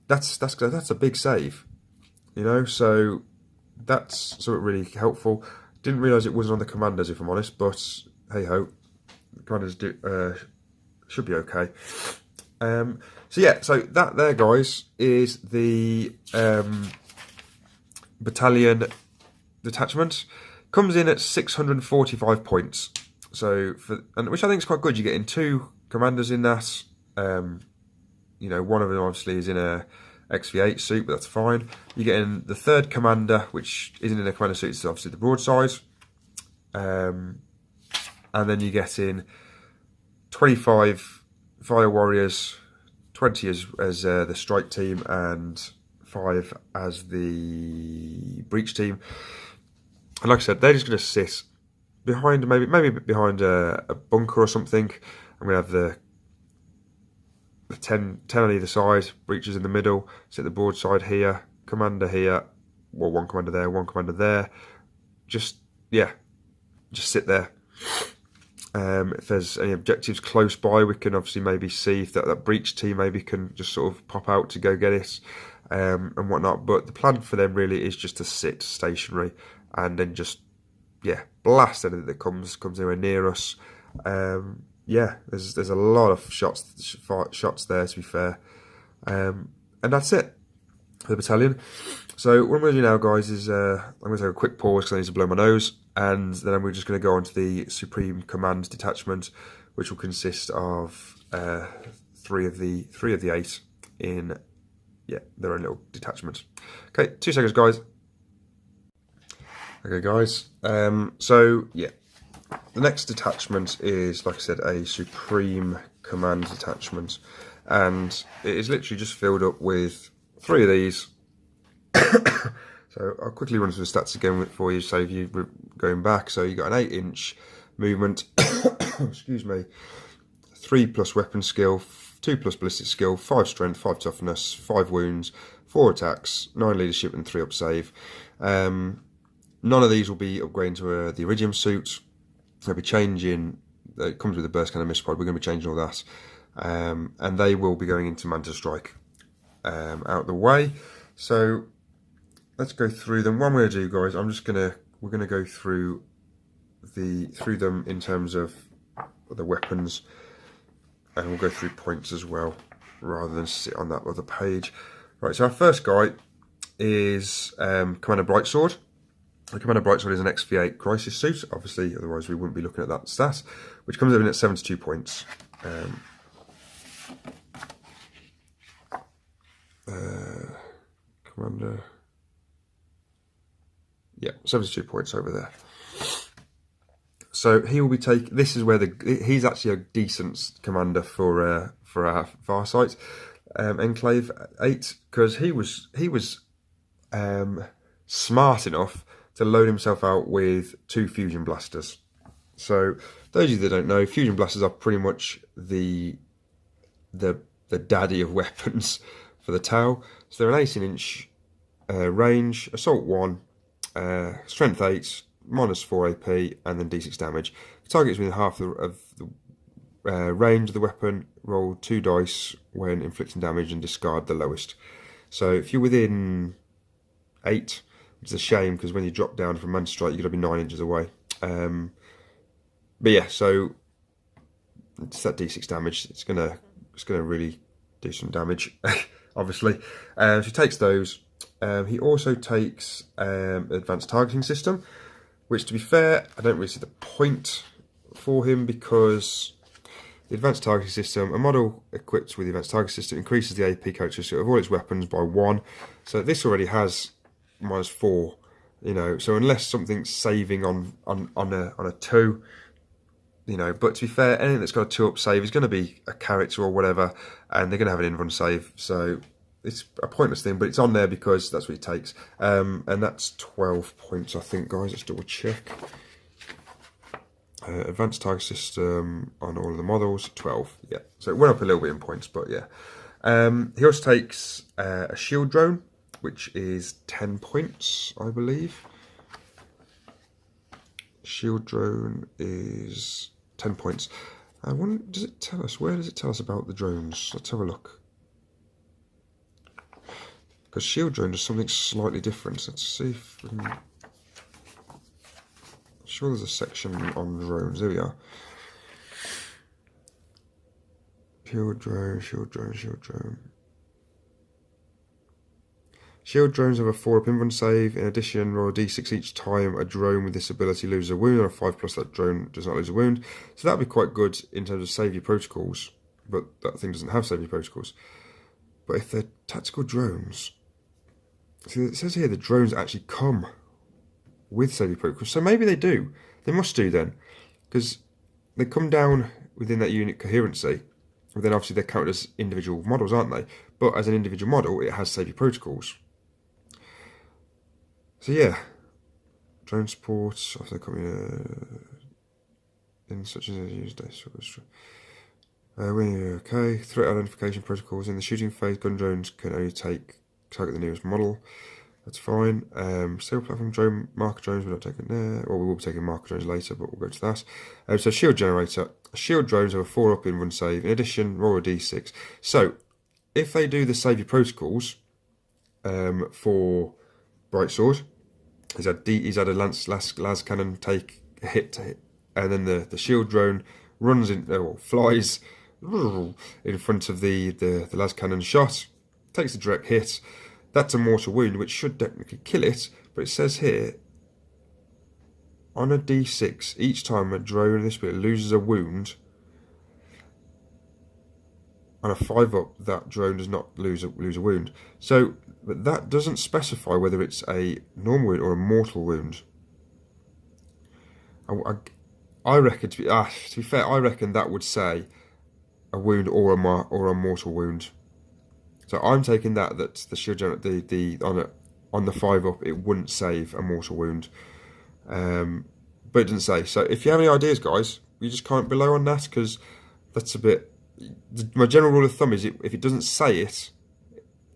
[SPEAKER 1] that's a big save, you know. So that's something really helpful. Didn't realise it wasn't on the commanders, if I'm honest, but hey ho, the commanders should be okay. So yeah, so that there, guys, is the battalion detachment. Comes in at 645 points. So which I think is quite good. You're getting 2 commanders in that. You know, one of them obviously is in a XV8 suit, but that's fine. You're getting the 3rd commander, which isn't in a commander suit, it's obviously the broadside. And then you're getting 25 fire warriors, 20 as the strike team, and 5 as the breach team. And like I said, they're just going to sit behind, maybe behind a bunker or something. I'm going to have the 10 on either side, breaches in the middle, sit the broadside here, commander here, well, 1 commander there, 1 commander there. Just sit there. If there's any objectives close by, we can obviously maybe see if that breach team maybe can just sort of pop out to go get it, and whatnot. But the plan for them really is just to sit stationary and then just blast anything that comes anywhere near us. There's a lot of shots there, to be fair, and that's it for the battalion. So what I'm going to do now, guys, is I'm going to take a quick pause because I need to blow my nose, and then we're just going to go on to the Supreme Command Detachment, which will consist of 3 of the 8 in their own little detachment. Okay, 2 seconds, guys. Okay, guys. The next detachment is, like I said, a Supreme Command Detachment, and it is literally just filled up with 3 of these. So I'll quickly run through the stats again for you, save you going back. So you got an 8-inch movement, excuse me, 3+ weapon skill, 2+ ballistic skill, 5 strength, 5 toughness, 5 wounds, 4 attacks, 9 leadership, and 3 up save. None of these will be upgrading to the Iridium suit. They'll be changing. It comes with a burst cannon missile pod. We're going to be changing all that, and they will be going into Mantis Strike out the way. So let's go through them. What I'm going to do, guys, we're going to go through them in terms of the weapons, and we'll go through points as well, rather than sit on that other page. Right. So our first guy is Commander Brightsword. The Commander Brightsword is an XV8 crisis suit, obviously, otherwise we wouldn't be looking at that stat, which comes in at 72 points. Commander, 72 points over there. So he will be this is where he's actually a decent commander for our Farsight Enclave 8, because he was smart enough to load himself out with 2 fusion blasters. So those of you that don't know, fusion blasters are pretty much the daddy of weapons for the Tau. So they're an 18-inch range, assault 1, strength 8, -4 AP, and then D6 damage. The target is within half of the range of the weapon. Roll 2 dice when inflicting damage and discard the lowest. So if you're within 8, which is a shame because when you drop down from Mantis Strike, you've got to be 9 inches away. But yeah, so it's that D6 damage. It's gonna really do some damage, obviously. So he takes those. He also takes advanced targeting system, which, to be fair, I don't really see the point for him because the advanced targeting system, a model equipped with the advanced targeting system increases the AP characteristic of all its weapons by 1. So this already has -4, you know. So unless something's saving on a 2, you know. But to be fair, anything that's got a 2-up save is going to be a character or whatever, and they're going to have an in-run save. So it's a pointless thing, but it's on there because that's what it takes. And that's 12 points, I think, guys. Let's double check. Advanced target system on all of the models, 12. Yeah, so it went up a little bit in points, but yeah. He also takes a shield drone, which is 10 points, I believe. Shield drone is 10 points. I wonder, does it tell us? Where does it tell us about the drones? Let's have a look. Because shield drone does something slightly different. Let's see if we can... Sure, there's a section on drones. There we are. Shield drone, shield drone, shield drone. Shield drones have a 4-up in-run save. In addition, roll a d6 each time a drone with this ability loses a wound, or a 5+ that drone does not lose a wound. So that'd be quite good in terms of save your protocols, but that thing doesn't have save your protocols. But if they're tactical drones, see, it says here the drones actually come with save your protocols. So maybe they do. They must do then, because they come down within that unit coherency. But then obviously they're counted as individual models, aren't they? But as an individual model, it has save your protocols. So yeah, drone support after coming in such as use days. Okay, threat identification protocols in the shooting phase. Gun drones can only target the nearest model. That's fine. Stable platform drone, marker drones, we're not taking there, or we will be taking marker drones later, but we'll go to that. So shield generator. Shield drones have a 4-up in-run save. In addition, roll a d6. So if they do the save your protocols for Bright Sword, he's had a las cannon take a hit, and then the shield drone runs in, or flies in front of the las cannon shot, takes the direct hit. That's a mortal wound, which should technically kill it, but it says here, on a d6, each time a drone in this bit loses a wound, on a 5-up, that drone does not lose a wound. So, but that doesn't specify whether it's a normal wound or a mortal wound. I reckon, to be fair, I reckon that would say a wound or a mortal wound. So I'm taking that the shield generator, on the 5-up, it wouldn't save a mortal wound, but it doesn't say. So if you have any ideas, guys, you just comment below on that, because that's a bit. My general rule of thumb is if it doesn't say it,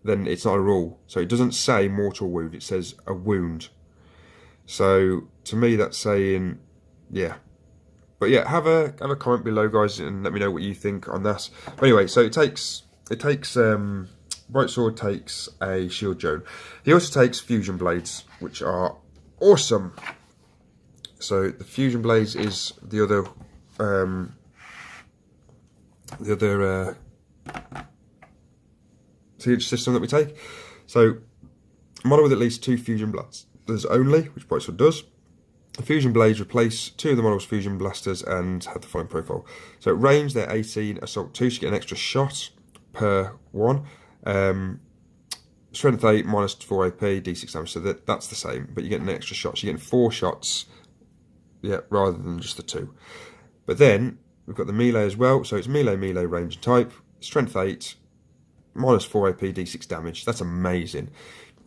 [SPEAKER 1] then it's not a rule. So it doesn't say mortal wound; it says a wound. So to me, that's saying, yeah. But yeah, have a comment below, guys, and let me know what you think on that. But anyway, so it takes. Bright Sword takes a shield drone. He also takes fusion blades, which are awesome. So the fusion blades is the other siege system that we take. So a model with at least 2 fusion blasters only, which Bright Sword does. The fusion blades replace 2 of the model's fusion blasters and have the following profile. So at range, they're 18, assault 2, so you get an extra shot per one. Strength 8, -4 AP, d6 damage, so that's the same, but you get an extra shot, so you're getting 4 shots, yeah, rather than just the 2. But then we've got the melee as well, so it's melee, range and type. Strength 8, -4 AP, d6 damage. That's amazing.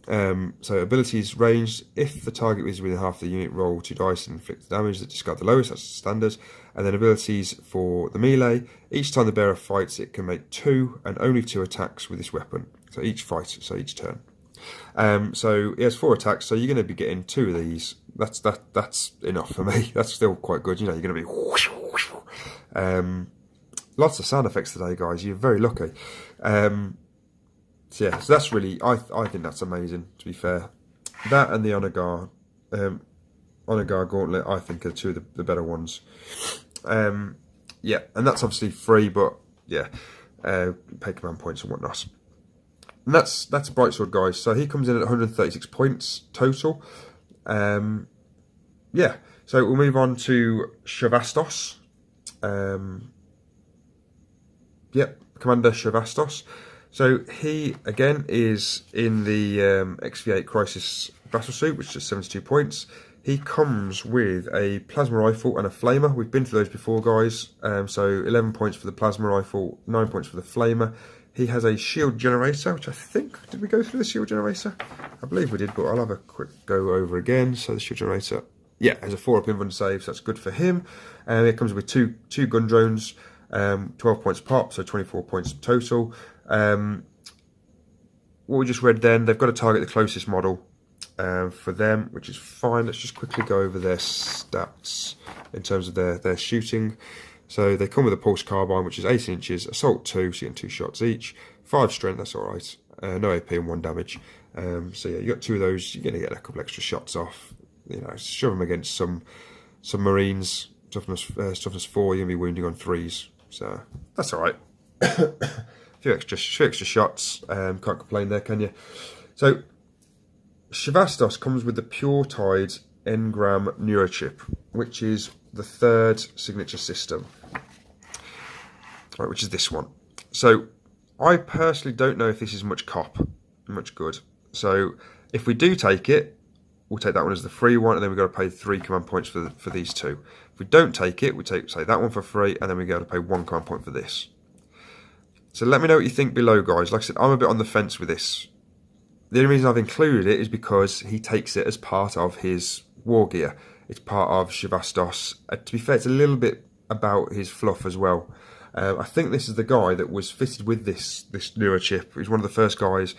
[SPEAKER 1] So abilities ranged. If the target is within half the unit, roll 2 dice and inflict the damage that discard the lowest. That's standard. And then abilities for the melee. Each time the bearer fights, it can make 2 and only 2 attacks with this weapon. So each fight, so each turn. So he has 4 attacks. So you're going to be getting 2 of these. That's enough for me. That's still quite good. You know, you're going to be whoosh, whoosh. Lots of sound effects today, guys. You're very lucky. So yeah, so that's really, I think that's amazing, to be fair. That and the Honor Guard Gauntlet, I think, are 2 of the better ones. Yeah, and that's obviously free, but yeah, pay command points and whatnot. And that's Bright Sword, guys. So he comes in at 136 points total. Yeah, so we'll move on to Shavastos. Yep, Commander Shavastos. So he, again, is in the XV8 Crisis Battle Suit, which is 72 points. He comes with a plasma rifle and a flamer. We've been through those before, guys. So 11 points for the plasma rifle, 9 points for the flamer. He has a shield generator, which I think, did we go through the shield generator? I believe we did, but I'll have a quick go over again. So the shield generator, yeah, has a 4-up invuln save, so that's good for him. And it comes with two gun drones, 12 points pop, so 24 points total. What we just read then, they've got to target the closest model for them, which is fine. Let's just quickly go over their stats in terms of their shooting. So they come with a pulse carbine, which is 18 inches, assault 2, so you get 2 shots each, 5 strength, that's alright, no AP and 1 damage. So yeah, you got 2 of those, you're going to get a couple extra shots off. You know, shove them against some Marines, toughness 4, you're going to be wounding on 3s, so that's alright. few extra shots, can't complain there, can you? So Shavastos comes with the Pure Tide Engram Neurochip, which is the 3rd signature system, right, which is this one. So I personally don't know if this is much good. So if we do take it, we'll take that one as the free one, and then we've got to pay 3 command points for these 2. If we don't take it, we take, say, that one for free, and then we go to pay 1 command point for this. So let me know what you think below, guys. Like I said, I'm a bit on the fence with this. The only reason I've included it is because he takes it as part of his war gear. It's part of Shavastos. To be fair, it's a little bit about his fluff as well. I think this is the guy that was fitted with this neurochip. He was one of the first guys.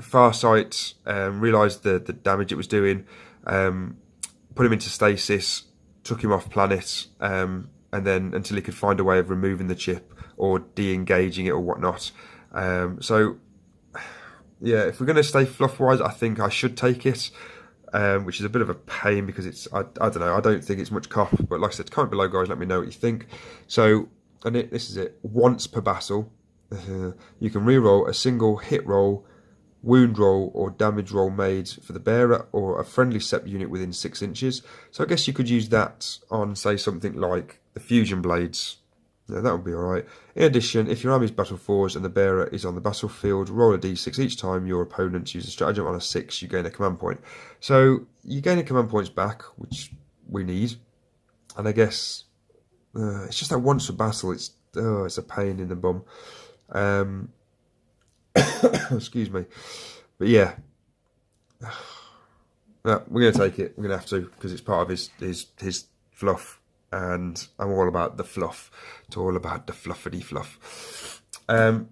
[SPEAKER 1] Farsight realised the damage it was doing, put him into stasis, took him off planet, and then until he could find a way of removing the chip or de-engaging it or whatnot. So yeah, if we're going to stay fluff-wise, I think I should take it, which is a bit of a pain because it's, I don't know, I don't think it's much cop, but like I said, comment below, guys, let me know what you think. So, and this is it, once per battle, you can re-roll a single hit roll, wound roll, or damage roll made for the bearer or a friendly SEP unit within 6 inches. So I guess you could use that on, say, something like the fusion blades. Yeah, that would be alright. In addition, if your army is battle 4s and the bearer is on the battlefield, roll a d6 each time your opponents use a stratagem. On a 6, you gain a command point. So you gain a command points back, which we need. And I guess it's just that once a battle, it's a pain in the bum. Excuse me. But yeah, we're going to take it. We're going to have to, because it's part of his fluff. And I'm all about the fluff. It's all about the fluffity fluff. Yep,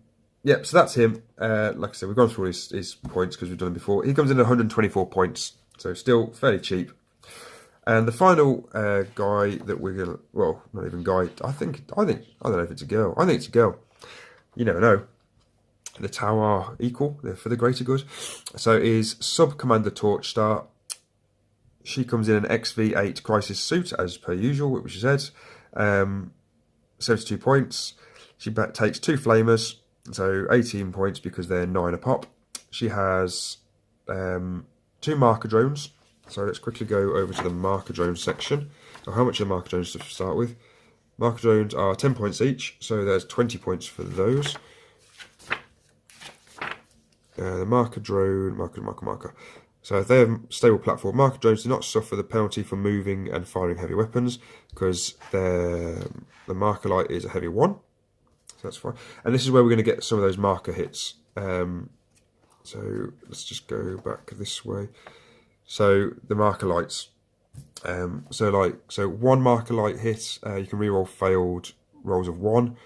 [SPEAKER 1] so that's him. Like I said, we've gone through his points because we've done them before. He comes in at 124 points, so still fairly cheap. And the final guy that we're gonna, well, not even guy. I don't know if it's a girl. I think it's a girl. You never know. The Tau are equal. They're for the greater good. So is Sub Commander Torchstar. She comes in an XV8 Crisis suit, as per usual, which she said. 72 points. She takes 2 flamers, so 18 points because they're 9 a pop. She has 2 marker drones. So let's quickly go over to the marker drone section. So how much are marker drones to start with? Marker drones are 10 points each, so there's 20 points for those. The marker drone, marker. So if they have stable platform, marker drones do not suffer the penalty for moving and firing heavy weapons because the marker light is a heavy 1. So that's fine. And this is where we're going to get some of those marker hits. So let's just go back this way. So the marker lights. So 1 marker light hit, you can reroll failed rolls of 1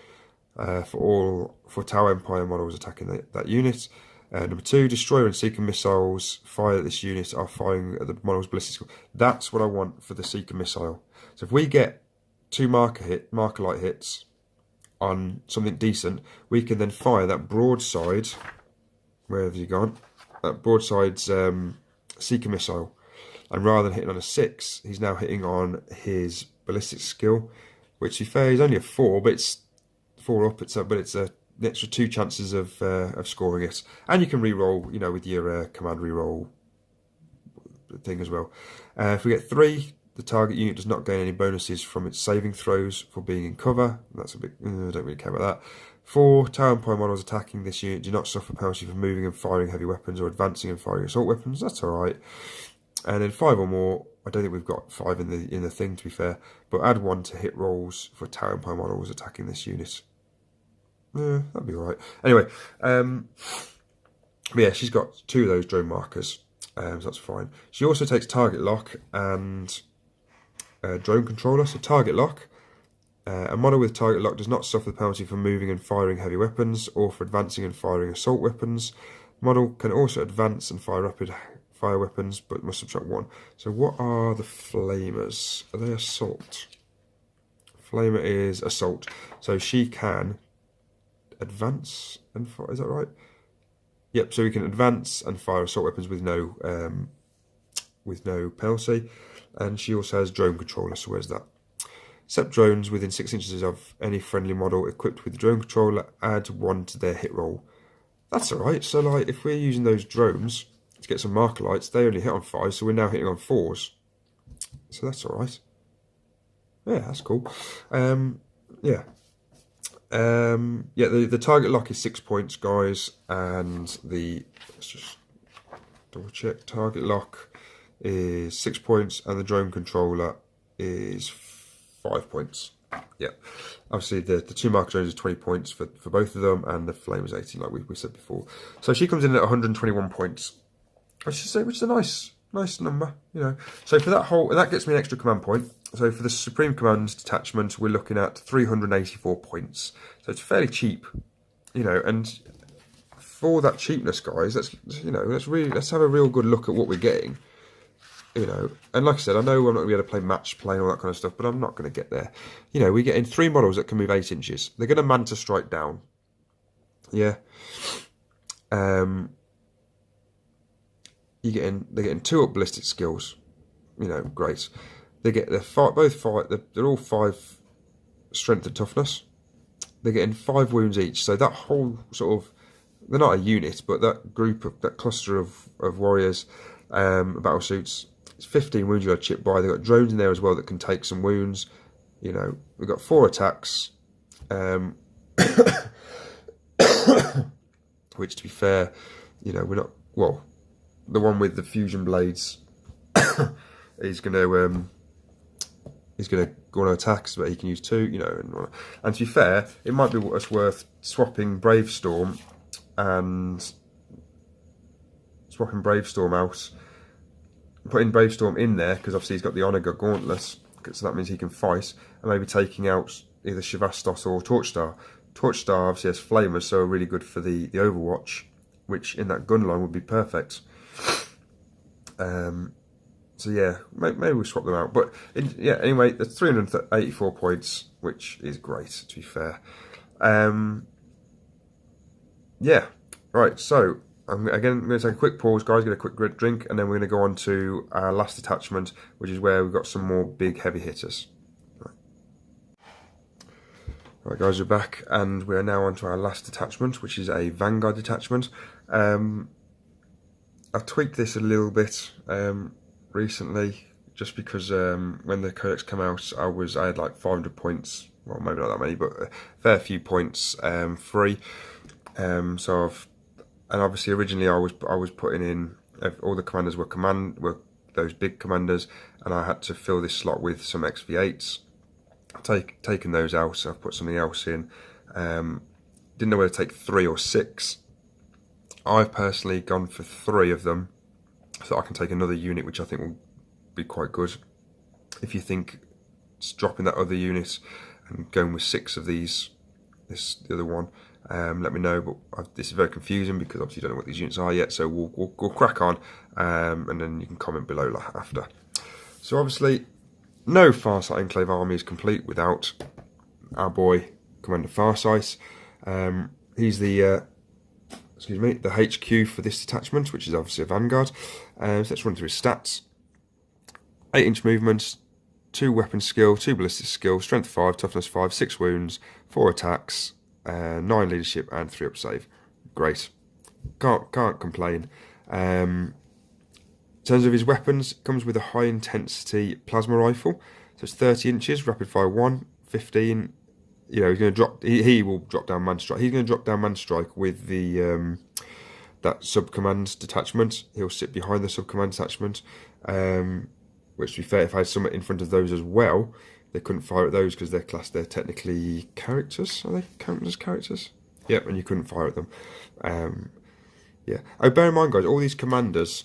[SPEAKER 1] for Tau Empire models attacking that unit. Number 2, destroyer and seeker missiles fired at this unit are firing at the model's ballistic score. That's what I want for the seeker missile. So if we get 2 marker light hits on something decent, we can then fire that broadside. Where have you gone? That broadside's seeker missile, and rather than hitting on a 6, he's now hitting on his ballistic skill, which to be fair is only a 4, but it's 4 up. But it's a the extra 2 chances of scoring it, and you can re-roll, you know, with your command re-roll thing as well. If we get 3 The target unit does not gain any bonuses from its saving throws for being in cover. That's a bit, I don't really care about that. 4 tower and point models attacking this unit do not suffer penalty for moving and firing heavy weapons or advancing and firing assault weapons. That's alright. And then 5 or more. I don't think we've got 5 in the thing, to be fair. But add 1 to hit rolls for tower and point models attacking this unit. That'd be alright. Anyway, but yeah, she's got 2 of those drone markers. So that's fine. She also takes target lock and drone controller. So target lock. A model with target lock does not suffer the penalty for moving and firing heavy weapons or for advancing and firing assault weapons. Model can also advance and fire rapid fire weapons, but must subtract 1. So what are the flamers? Are they assault? Flamer is assault. So she can advance and fire. Is that right? Yep. So we can advance and fire assault weapons with no penalty. And she also has drone controller. So where's that? Set drones within 6 inches of any friendly model equipped with the drone controller. Add 1 to their hit roll. That's alright. So like if we're using those drones to get some marker lights, they only hit on 5, so we're now hitting on 4s. So that's alright. Yeah, that's cool. Yeah. The target lock is 6 points, guys, and let's just double check. Target lock is 6 points, and the drone controller is 5 points. Yeah, obviously the 2 marker drones is 20 points for both of them, and the flame is 18, like we said before. So she comes in at 121 points, which is a nice number, you know. So for that gets me an extra command point. So for the Supreme Command's detachment, we're looking at 384 points. So it's fairly cheap, you know. And for that cheapness, guys, let's have a real good look at what we're getting. You know, and like I said, I know I'm not going to be able to play match play and all that kind of stuff, but I'm not going to get there. You know, we're getting 3 models that can move 8 inches. They're going to Manta strike down. Yeah. They're getting 2 up ballistic skills. You know, great. They're all 5 strength and toughness. They're getting 5 wounds each. So that whole sort of, they're not a unit, but that cluster of warriors, battle suits. It's 15 wounds you got to chip by. They've got drones in there as well that can take some wounds. You know, we've got 4 attacks. Which, to be fair, you know, we're not... Well, the one with the fusion blades is going to go on attacks, but he can use 2, you know. And to be fair, it might be worth swapping Bravestorm out. Putting Bravestorm in there, because obviously he's got the Onager Gauntless, so that means he can fight, and maybe taking out either Shivastos or Torchstar. Torchstar obviously has flamers, so are really good for the Overwatch, which in that gun line would be perfect. So yeah, maybe we'll swap them out. But anyway, that's 384 points, which is great, to be fair. Yeah, right, so I'm going to take a quick pause, guys, get a quick drink, and then we're going to go on to our last detachment, which is where we've got some more big heavy hitters. Right, guys, we're back, and we are now on to our last detachment, which is a Vanguard detachment. I've tweaked this a little bit recently, just because when the codex came out, I had like 500 points, well, maybe not that many, but a fair few points free. And obviously originally I was putting in, all the commanders were those big commanders, and I had to fill this slot with some XV8s. Taken those out, so I've put something else in. Didn't know whether to take 3 or 6. I've personally gone for 3 of them, so I can take another unit, which I think will be quite good. If you think it's dropping that other unit and going with 6 of the other one, let me know. But this is very confusing because obviously you don't know what these units are yet, so we'll crack on, and then you can comment below after. So obviously, no Farsight Enclave army is complete without our boy Commander Farsight. He's the HQ for this detachment, which is obviously a Vanguard. So let's run through his stats. 8-inch movement, 2 weapon skill, 2 ballistic skill, strength 5, toughness 5, 6 wounds, 4 attacks, 9 leadership, and 3 up save. Great. Can't complain. terms of his weapons, it comes with a high intensity plasma rifle. So it's 30 inches, rapid fire 1, 15. You know, he's going to drop. He will drop down man strike. He's going to drop down man strike with the that sub command detachment. He'll sit behind the sub command detachment. Which, to be fair, if I had someone in front of those as well, they couldn't fire at those because they're technically characters. Are they counted as characters? Yep, and you couldn't fire at them. Yeah. Oh, bear in mind, guys, all these commanders,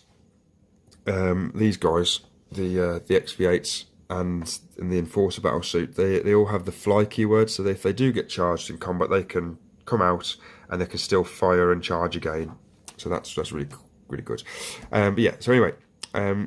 [SPEAKER 1] these guys, the XV8s and the Enforcer battlesuit, they all have the fly keyword. So if they do get charged in combat, they can come out and they can still fire and charge again. So that's really good. But yeah. So anyway,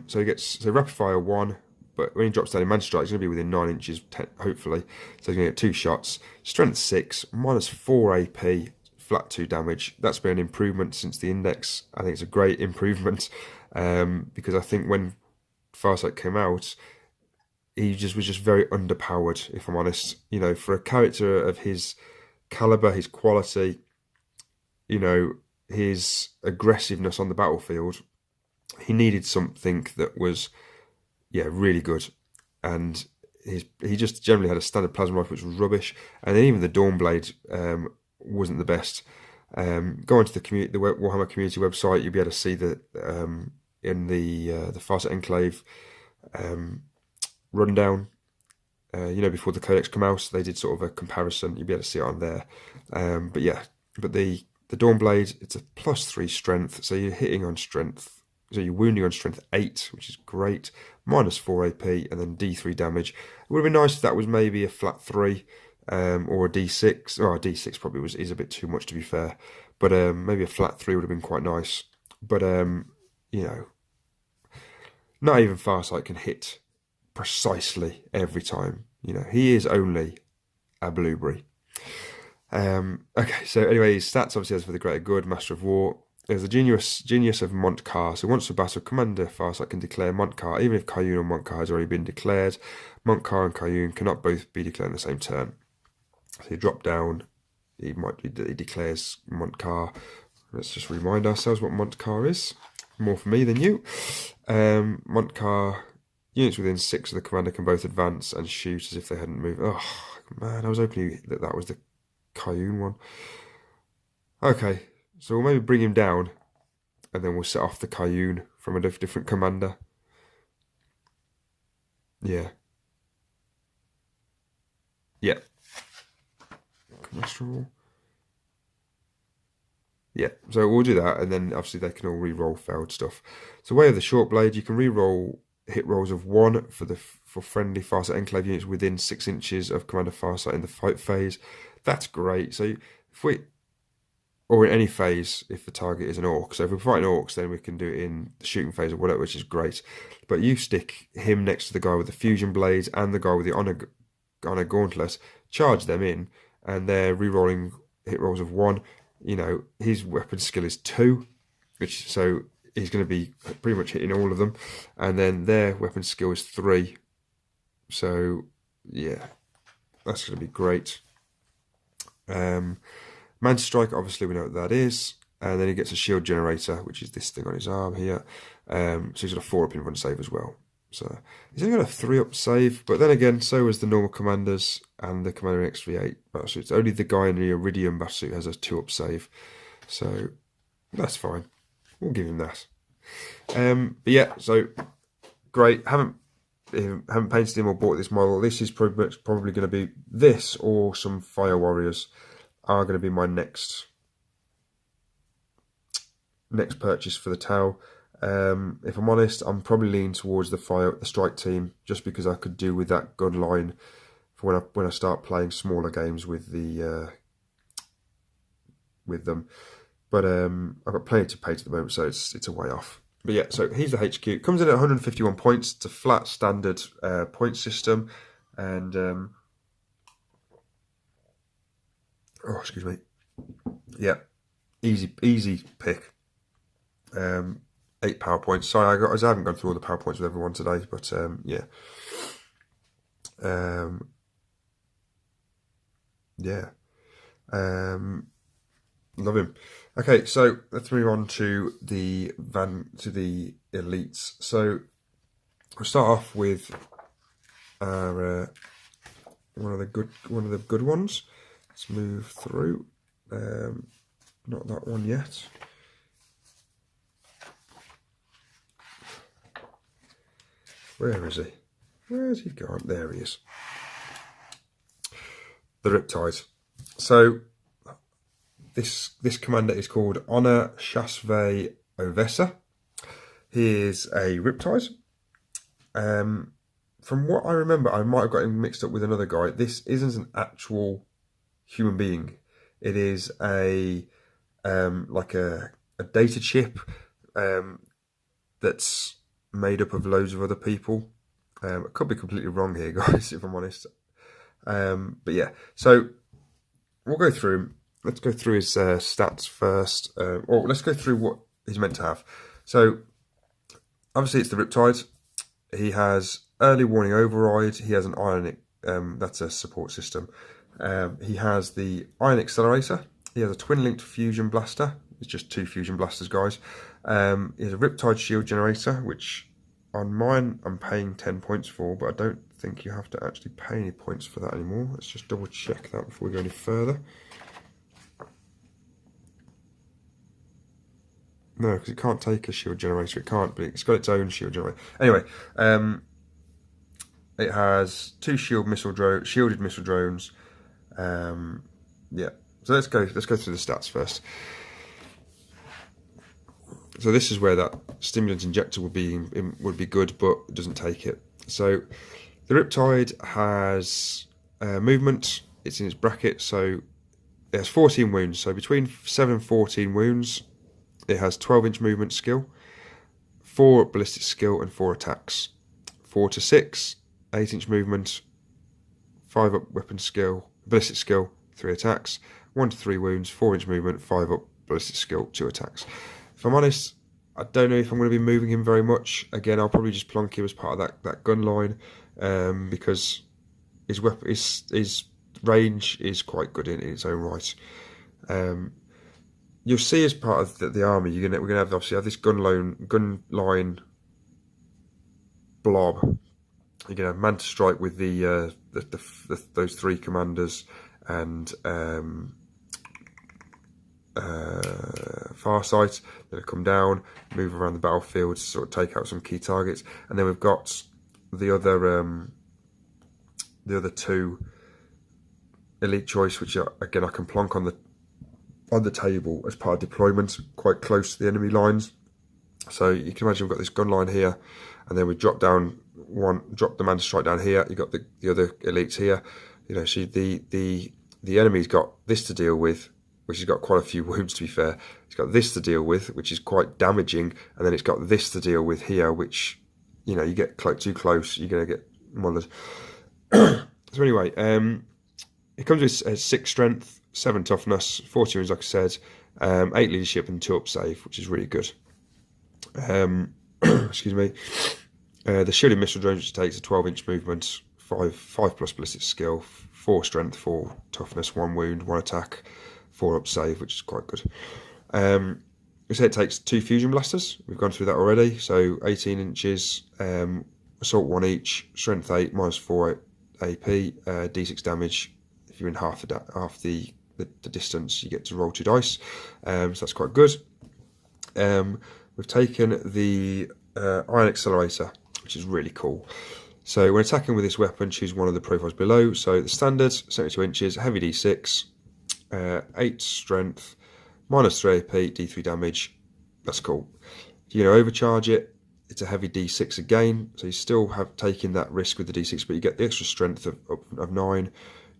[SPEAKER 1] so he gets rapid fire 1. But when he drops down in man strike, he's going to be within 9 inches, hopefully. So he's going to get 2 shots. Strength 6, -4 AP, flat 2 damage. That's been an improvement since the index. I think it's a great improvement because I think when Farsight came out, he was just very underpowered, if I'm honest. You know, for a character of his caliber, his quality, you know, his aggressiveness on the battlefield, he needed something that was, yeah, really good. And he just generally had a standard plasma rifle, which was rubbish. And then even the Dawnblade wasn't the best. Go onto the Warhammer community website, you'll be able to see that in the Farsight Enclave rundown. You know, before the codex come out, they did sort of a comparison. You'll be able to see it on there. But yeah, but the Dawnblade, it's a +3 strength, so you're hitting on strength. So you're wounding on strength 8, which is great. -4 AP and then D3 damage. It would have been nice if that was maybe a flat 3 or a D6. Oh, a D6 probably is a bit too much, to be fair. But maybe a flat 3 would have been quite nice. But, you know, not even Farsight can hit precisely every time. You know, he is only a blueberry. Okay, so anyway, his stats obviously has for the greater good, Master of War. There's the genius of Montcar. So once a battle, Commander Farsight can declare Montcar, even if Cayune or Montcar has already been declared. Montcar and Cayune cannot both be declared in the same turn. So you drop down, he declares Montcar. Let's just remind ourselves what Montcar is. More for me than you. Montcar, units within 6 of the commander can both advance and shoot as if they hadn't moved. Oh, man, I was hoping that was the Cayune one. Okay. So we'll maybe bring him down, and then we'll set off the Cayune from a different commander. Yeah. Yeah. Yeah, so we'll do that, and then obviously they can all re-roll failed stuff. So way of the short blade, you can re-roll hit rolls of 1 for friendly Farsight Enclave units within 6 inches of Commander Farsight in the fight phase. That's great. So if we... or in any phase if the target is an orc. So if we're fighting orcs, then we can do it in the shooting phase or whatever, which is great. But you stick him next to the guy with the fusion blades and the guy with the honor gauntlet, charge them in, and they're re-rolling hit rolls of 1. You know, his weapon skill is 2, so he's going to be pretty much hitting all of them. And then their weapon skill is 3. So yeah, that's going to be great. Man Strike, obviously we know what that is. And then he gets a shield generator, which is this thing on his arm here. So he's got a 4-up in run save as well. So he's only got a 3-up save. But then again, so is the normal commanders and the Commander XV8 battlesuits. Only the guy in the Iridium battlesuit has a 2-up save. So that's fine. We'll give him that. But yeah, so great. Haven't painted him or bought this model. This is probably going to be this or some Fire Warriors are going to be my next purchase for the Tau. If I'm honest, I'm probably leaning towards the strike team, just because I could do with that gun line for when I start playing smaller games with them. But I've got plenty to paint at the moment, so it's a way off. But yeah, so he's the HQ. Comes in at 151 points. It's a flat standard point system, and oh, excuse me. Yeah, easy pick. 8 power points. Sorry, I haven't gone through all the power points with everyone today, but yeah. Yeah. Love him. Okay, so let's move on to the elites. So we'll start off with our one of the good ones. Let's move through. Not that one yet. Where is he? Where has he gone? There he is. The Riptide. So this commander is called Honor Shasve Ovesa. He is a Riptide. From what I remember, I might have got him mixed up with another guy. This isn't an actual human being. It is a like a data chip that's made up of loads of other people. I could be completely wrong here, guys, if I'm honest. But yeah, so we'll go through him. Let's go through his stats first. Or let's go through what he's meant to have. So obviously it's the Riptide. He has early warning override. He has an ionic, that's a support system. He has the ion accelerator. He has a twin-linked fusion blaster. It's just 2 fusion blasters, guys. He has a Riptide shield generator, which on mine I'm paying 10 points for, but I don't think you have to actually pay any points for that anymore. Let's just double check that before we go any further. No, because it can't take a shield generator. It can't, but it's got its own shield generator. Anyway, it has 2 shielded missile drones. Yeah. So let's go through the stats first. So this is where that stimulant injector would be good, but it doesn't take it. So the Riptide has movement. It's in its bracket, so it has 14 wounds. So between 7 and 14 wounds, it has 12-inch movement skill, 4 ballistic skill, and 4 attacks. 4 to 6, 8-inch movement, 5 up weapon skill, ballistic skill, 3 attacks. 1 to 3 wounds, 4-inch movement, 5 up ballistic skill, 2 attacks. If I'm honest, I don't know if I'm going to be moving him very much. Again, I'll probably just plonk him as part of that gun line, because his range is quite good in its own right. You'll see as part of the army, we're gonna obviously have this gun line blob. You're gonna have man to strike with those 3 commanders and Farsight. They'll come down, move around the battlefield to sort of take out some key targets, and then we've got the other 2 elite choice, which again I can plonk on the table as part of deployment, quite close to the enemy lines. So you can imagine we've got this gun line here, and then we drop the man to strike down here. You've got the other elites here. You know, so the enemy's got this to deal with, which has got quite a few wounds, to be fair. It's got this to deal with, which is quite damaging, and then it's got this to deal with here, which, you know, you get too close, you're going to get mothered. So anyway, it comes with 6 strength, 7 toughness, 40 wounds, like I said, 8 leadership, and 2 up save, which is really good. Excuse me. The shielded missile drone, which takes a 12-inch movement, 5 plus ballistic skill, 4 strength, 4 toughness, 1 wound, 1 attack, 4 up save, which is quite good. We say it takes 2 fusion blasters. We've gone through that already. So 18 inches, assault 1 each, strength 8, -4 AP, d6 damage. If you're in half the distance, you get to roll 2 dice. So that's quite good. We've taken the ion accelerator, which is really cool. So when attacking with this weapon, choose one of the profiles below. So the standard, 72 inches, heavy d6, 8 strength, -3 AP, d3 damage. That's cool. You're going to overcharge it. It's a heavy d6 again, so you still have taken that risk with the d6, but you get the extra strength of 9.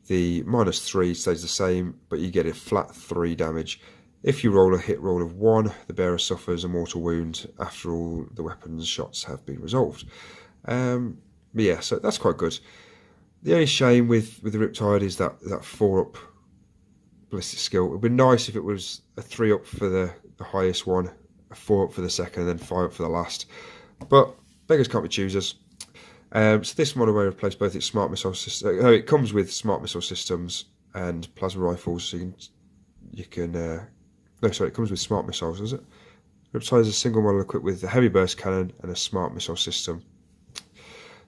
[SPEAKER 1] The -3 stays the same, but you get a flat 3 damage. If you roll a hit roll of 1, the bearer suffers a mortal wound after all the weapon's shots have been resolved. But yeah, so that's quite good. The only shame with the Riptide is that 4 up ballistic skill. It would be nice if it was a 3 up for the highest one, a 4 up for the second, and then 5 up for the last. But beggars can't be choosers. So this model will replace both its smart missile system. It comes with smart missile systems and plasma rifles, so you can No, sorry, it comes with smart missiles, does it? Riptide is a single model equipped with a heavy burst cannon and a smart missile system.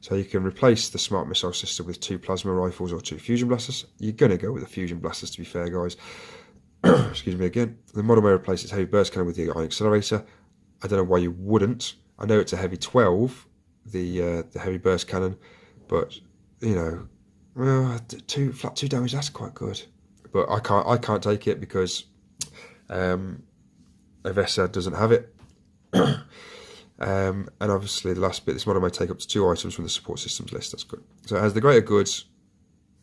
[SPEAKER 1] So you can replace the smart missile system with 2 plasma rifles or 2 fusion blasters. You're going to go with the fusion blasters, to be fair, guys. Excuse me again. The model may replace its heavy burst cannon with the ion accelerator. I don't know why you wouldn't. I know it's a heavy 12, the heavy burst cannon, but you know, flat 2 damage. That's quite good. But I can't take it because Avessa doesn't have it. And obviously the last bit, this model may take up to 2 items from the support systems list. That's good. So it has the greater goods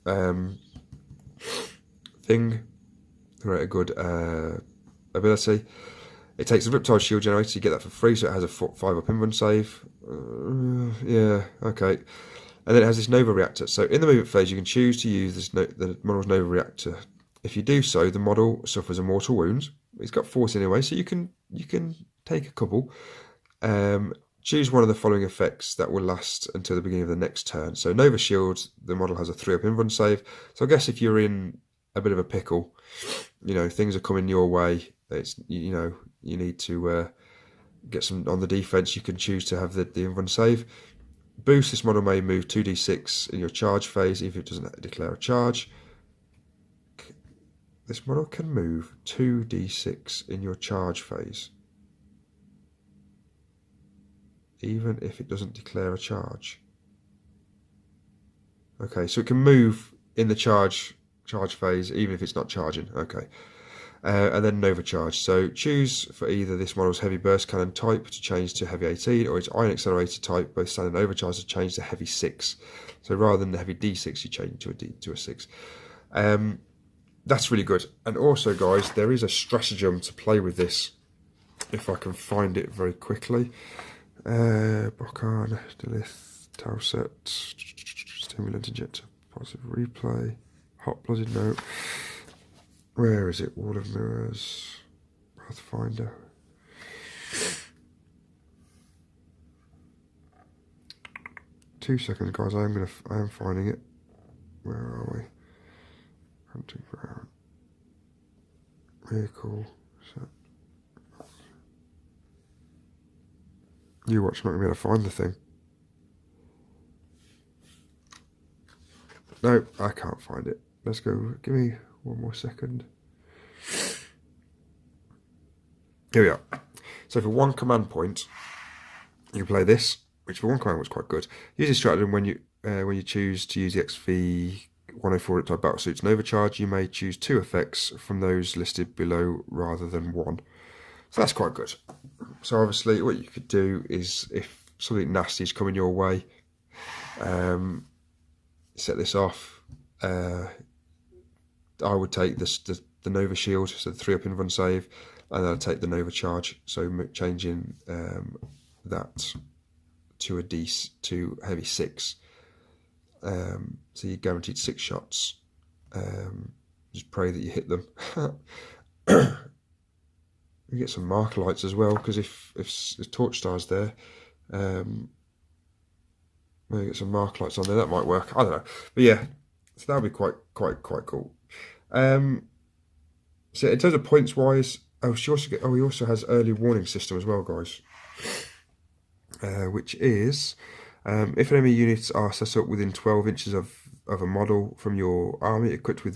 [SPEAKER 1] thing. Greater good ability. It takes a Riptide shield generator. You get that for free, so it has a 5-up invuln save. Yeah, okay. And then it has this Nova reactor. So in the movement phase, you can choose to use the model's Nova reactor. If you do so, the model suffers a mortal wound. It's got force anyway, so you can take a couple. Choose one of the following effects that will last until the beginning of the next turn. So Nova shield, the model has a 3-up invuln save. So I guess if you're in a bit of a pickle, you know, things are coming your way, it's, you know, you need to get some on the defense, you can choose to have the invuln save. Boost, this model may move 2d6 in your charge phase if it doesn't declare a charge. This model can move 2d6 in your charge phase, even if it doesn't declare a charge. Okay, so it can move in the charge phase even if it's not charging. Okay. And then Nova charge. So choose for either this model's heavy burst cannon type to change to heavy 18 or its ion accelerator type, both standard overcharge to change to heavy 6. So rather than the heavy D6, you change to a 6. That's really good. And also, guys, there is a stratagem to play with this, if I can find it very quickly. Bokan, Delith, Tauset, Stimulant Injector, Positive Replay, Hot Blooded Note. Where is it? Wall of Mirrors, Pathfinder. Two seconds, guys. I am finding it. Where are we? Hunting ground. Vehicle. Set. You watch, not gonna be able to find the thing. No, I can't find it. Let's go. Give me one more second. Here we are. So for 1 command point, you can play this, which for 1 command was quite good. Use this stratagem when you choose to use the XV 104 type battle suits Nova charge. You may choose 2 effects from those listed below rather than 1. So that's quite good. So obviously, what you could do is, if something nasty is coming your way, set this off. I would take the Nova shield, so the 3-up invuln save, and then I'd take the Nova charge, so changing that to a to heavy 6. So you're guaranteed 6 shots. Just pray that you hit them. You get some marker lights as well, because if Torch Star's there, maybe get some marker lights on there. That might work. I don't know, but yeah, so that would be quite cool. So in terms of points wise, he also has early warning system as well, guys. Which is, if enemy units are set up within 12 inches of a model from your army equipped with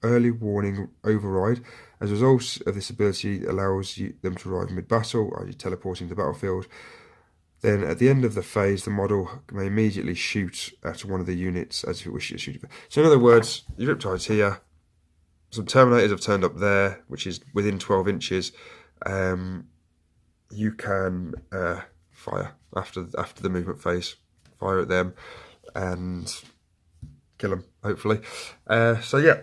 [SPEAKER 1] early warning override, as a result of this ability allows them to arrive mid-battle, i.e. teleporting to the battlefield. Then at the end of the phase, the model may immediately shoot at one of the units as if it wishes to shoot. So in other words, your Riptide's here. Some Terminators have turned up there, which is within 12 inches. You can fire after the movement phase. Fire at them and kill them, hopefully. So yeah.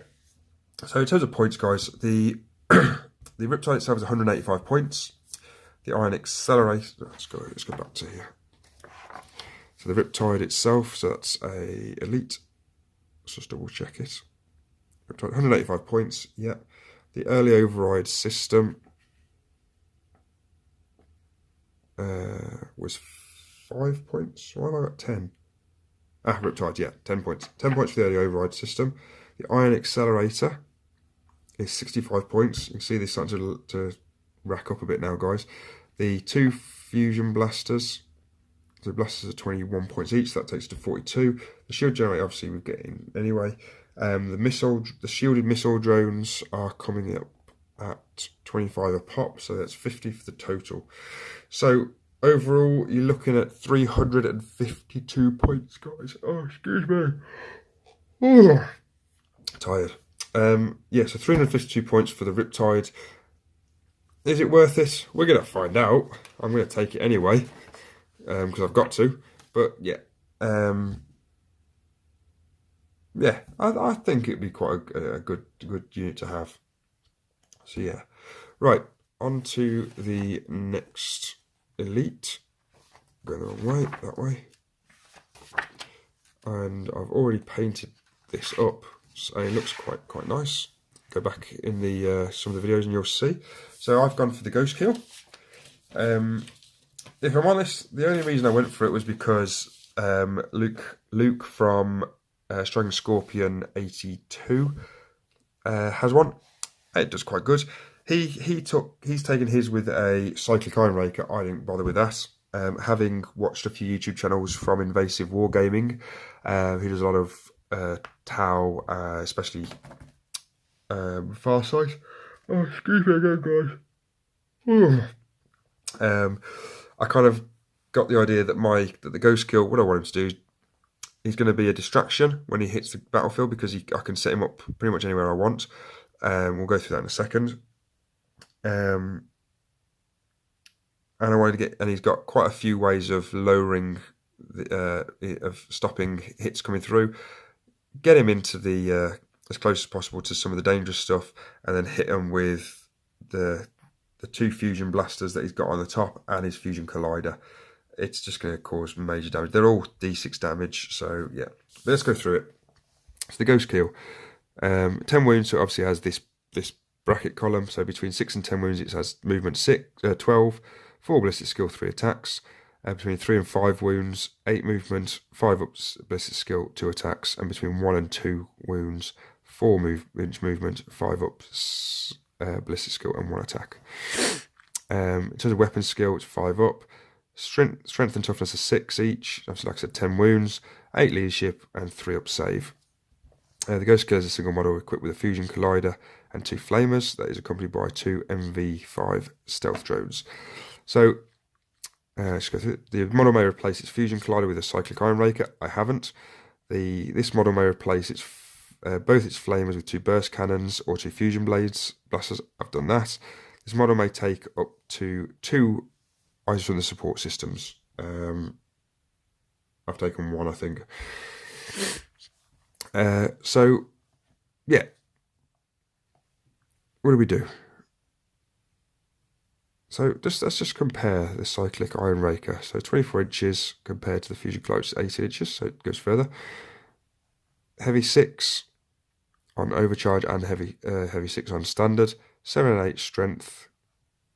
[SPEAKER 1] So in terms of points, guys, the Riptide itself is 185 points. The Ion Accelerator, let's go back to here. So the Riptide itself, so that's a elite. Let's just double check it. Riptide, 185 points, yeah. The early override system was 5 points. Why have I got 10? Riptide, yeah, 10 points. 10 points for the early override system. The Ion Accelerator is 65 points. You can see they're starting to rack up a bit now, guys. The 2 fusion blasters, so blasters are 21 points each, so that takes it to 42. The shield generator, obviously, we're getting anyway. The shielded missile drones are coming up at 25 a pop, so that's 50 for the total. So overall, you're looking at 352 points, guys. Oh, excuse me. Oh, tired. Yeah, so 352 points for the Riptide. Is it worth it? We're going to find out. I'm going to take it anyway, because I've got to. But yeah, yeah, I think it'd be quite a good unit to have. So yeah, right, on to the next elite. Going the wrong way, that way. And I've already painted this up, so it looks quite nice. Go back in the some of the videos and you'll see. So I've gone for the Ghost Kill. If I'm honest, the only reason I went for it was because Luke from Striking Scorpion 82 has one. It does quite good. He's taken his with a Cyclic Iron Raker. I didn't bother with that. Having watched a few YouTube channels from Invasive Wargaming, who does a lot of Tau, especially Farsight. Oh, excuse me again, guys. I kind of got the idea that the Ghost Kill, what I want him to do is he's going to be a distraction when he hits the battlefield, because I can set him up pretty much anywhere I want. We'll go through that in a second. And I wanted to get, and he's got quite a few ways of lowering, of stopping hits coming through. Get him into the as close as possible to some of the dangerous stuff, and then hit him with the 2 fusion blasters that he's got on the top and his fusion collider. It's just going to cause major damage. They're all D6 damage, so yeah. But let's go through it. So the Ghost Kill, 10 wounds, so it obviously has this bracket column. So between 6 and 10 wounds, it has movement 12, 4 ballistic skill, 3 attacks. Between 3 and 5 wounds, 8 movement, 5 ups ballistic skill, 2 attacks. And between 1 and 2 wounds, 4 movement, 5 ups ballistic skill, and 1 attack. In terms of weapon skill, it's 5 up. Strength and toughness are 6 each. Obviously, like I said, 10 wounds, 8 leadership, and 3 up save. The Ghost Killer is a single model equipped with a fusion collider and 2 flamers. That is accompanied by 2 MV5 stealth drones. So, let's go through it. The model may replace its fusion collider with a Cyclic Iron Raker. I haven't. This model may replace both its flamers with 2 burst cannons or 2 fusion blasters. I've done that. This model may take up to 2 items from the support systems. I've taken 1, I think. So, yeah. What do we do? So let's just compare the Cyclic Iron Raker. So 24 inches compared to the Fusion Collider, which is 18 inches, so it goes further. Heavy 6 on overcharge and heavy 6 on standard. 7 and 8 strength,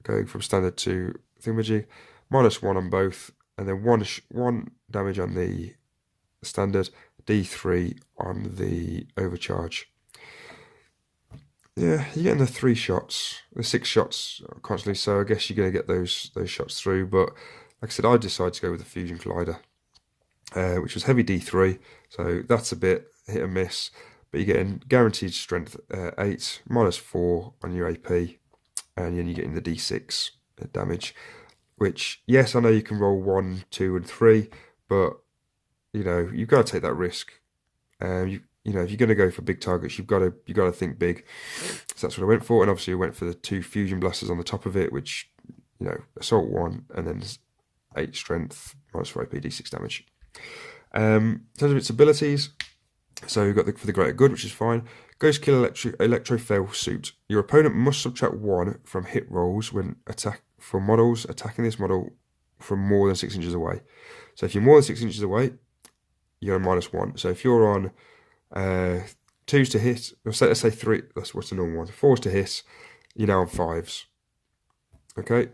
[SPEAKER 1] going from standard to thingamajig. -1 on both, and then 1 damage on the standard. D3 on the overcharge. Yeah, you're getting the 3 shots, the 6 shots constantly, so I guess you're going to get those shots through. But like I said, I decided to go with the Fusion Collider, which was heavy D3, so that's a bit hit and miss. But you're getting guaranteed strength 8, -4 on your AP, and then you're getting the D6 damage. Which, yes, I know you can roll 1, 2, and 3, but you know, you've got to take that risk. You know, if you're going to go for big targets, you've got to think big. So that's what I went for, and obviously I went for the 2 fusion blasters on the top of it, which, you know, assault 1 and then 8 strength, -4 AP, D6 damage. In terms of its abilities, so you've got for the greater good, which is fine. Ghost Kill Electro Fail Suit. Your opponent must subtract 1 from hit rolls when for models attacking this model from more than 6 inches away. So if you're more than 6 inches away, you're on -1. So if you're on 2s to hit, or let's say 3, that's what's the normal one. 4s to hit, you're now on 5s. Okay.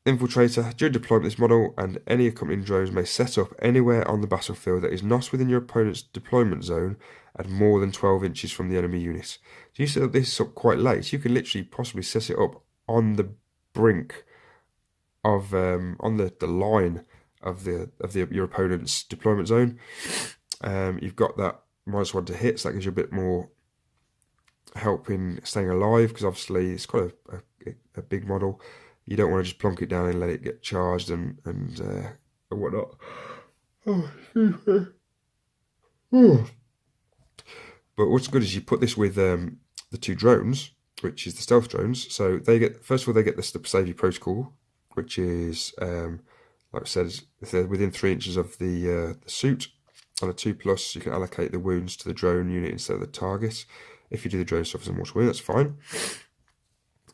[SPEAKER 1] Infiltrator. During deployment, this model and any accompanying drones may set up anywhere on the battlefield that is not within your opponent's deployment zone and more than 12 inches from the enemy unit. So you set this up quite late. You can literally possibly set it up on the brink of on the line of your opponent's deployment zone. You've got that -1 to hit, so that gives you a bit more help in staying alive, because obviously it's quite a big model. You don't want to just plonk it down and let it get charged and whatnot. Oh, excuse me. Oh. But what's good is you put this with the 2 drones, which is the stealth drones. So they get, first of all, they get the safety protocol, which is like I said, if they're within 3 inches of the suit. On a 2+, you can allocate the wounds to the drone unit instead of the target. If you do the drone suffers a mortal wound, that's fine.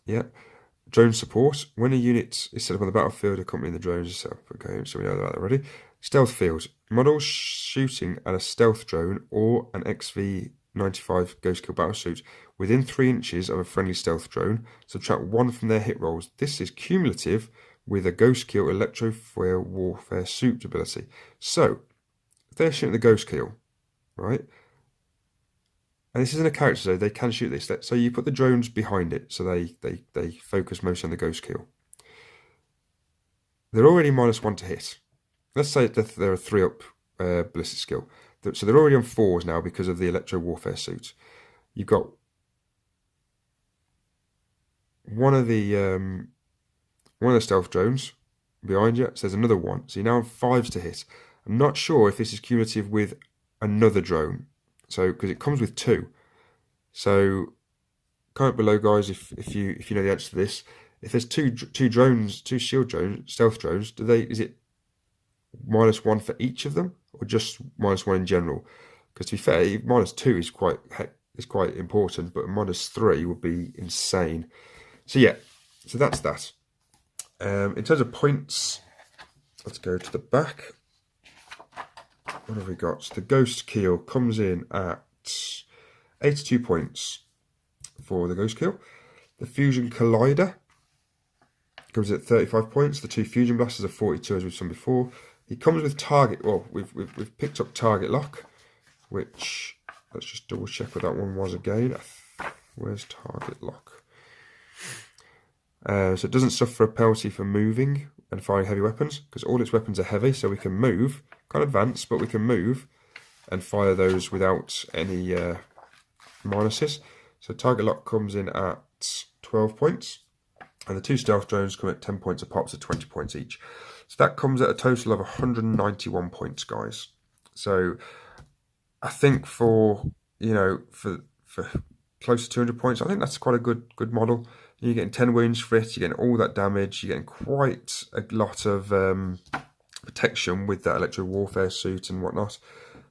[SPEAKER 1] Yeah. Drone support. When a unit is set up on the battlefield, accompanying the drones is set up. Okay, so we know that already. Stealth field. Models shooting at a stealth drone or an XV-95 ghost kill battlesuit within 3 inches of a friendly stealth drone, subtract 1 from their hit rolls. This is cumulative with a ghost kill electro-foil warfare suit ability. So, if they're shooting the ghost kill, right? And this isn't a character, so they can shoot this. So you put the drones behind it, so they focus most on the ghost kill. They're already -1 to hit. Let's say that they're a 3-up ballistic skill. So they're already on 4s now because of the electro warfare suit. You've got one of the stealth drones behind you. So there's another one. So you're now on 5s to hit. I'm not sure if this is cumulative with another drone. So, because it comes with 2. So, comment below, guys, if you know the answer to this. If there's two drones, 2 shield drones, stealth drones, is it -1 for each of them, or just -1 in general? Because to be fair, -2 is quite important, but -3 would be insane. So yeah, so that's that. In terms of points, let's go to the back. What have we got? So the Ghost Kill comes in at 82 points for the Ghost Kill. The Fusion Collider comes in at 35 points. The 2 Fusion Blasters are 42, as we've seen before. He comes with target. Well, we've picked up Target Lock, which let's just double check what that one was again. Where's Target Lock? So it doesn't suffer a penalty for moving and firing heavy weapons, because all its weapons are heavy, so we can move. Can't advance, but we can move and fire those without any minuses. So Target Lock comes in at 12 points, and the 2 stealth drones come at 10 points a pop, so 20 points each. So that comes at a total of 191 points, guys. So I think for close to 200 points, I think that's quite a good model. You're getting 10 wounds for it, you're getting all that damage, you're getting quite a lot of protection with that electro warfare suit and whatnot.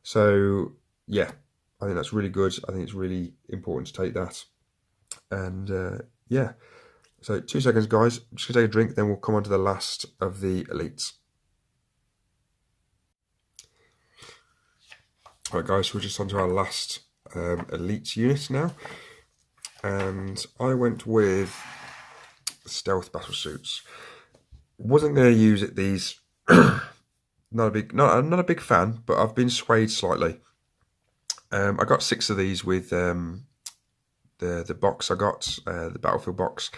[SPEAKER 1] So yeah, I think that's really good. I think it's really important to take that. And yeah, so 2 seconds, guys. I'm just gonna take a drink, then we'll come on to the last of the elites. All right, guys, so we're just on to our last elite unit now, and I went with stealth battle suits. Wasn't going to use these. Not a big fan, but I've been swayed slightly. I got 6 of these with the box I got, the Battlefield box.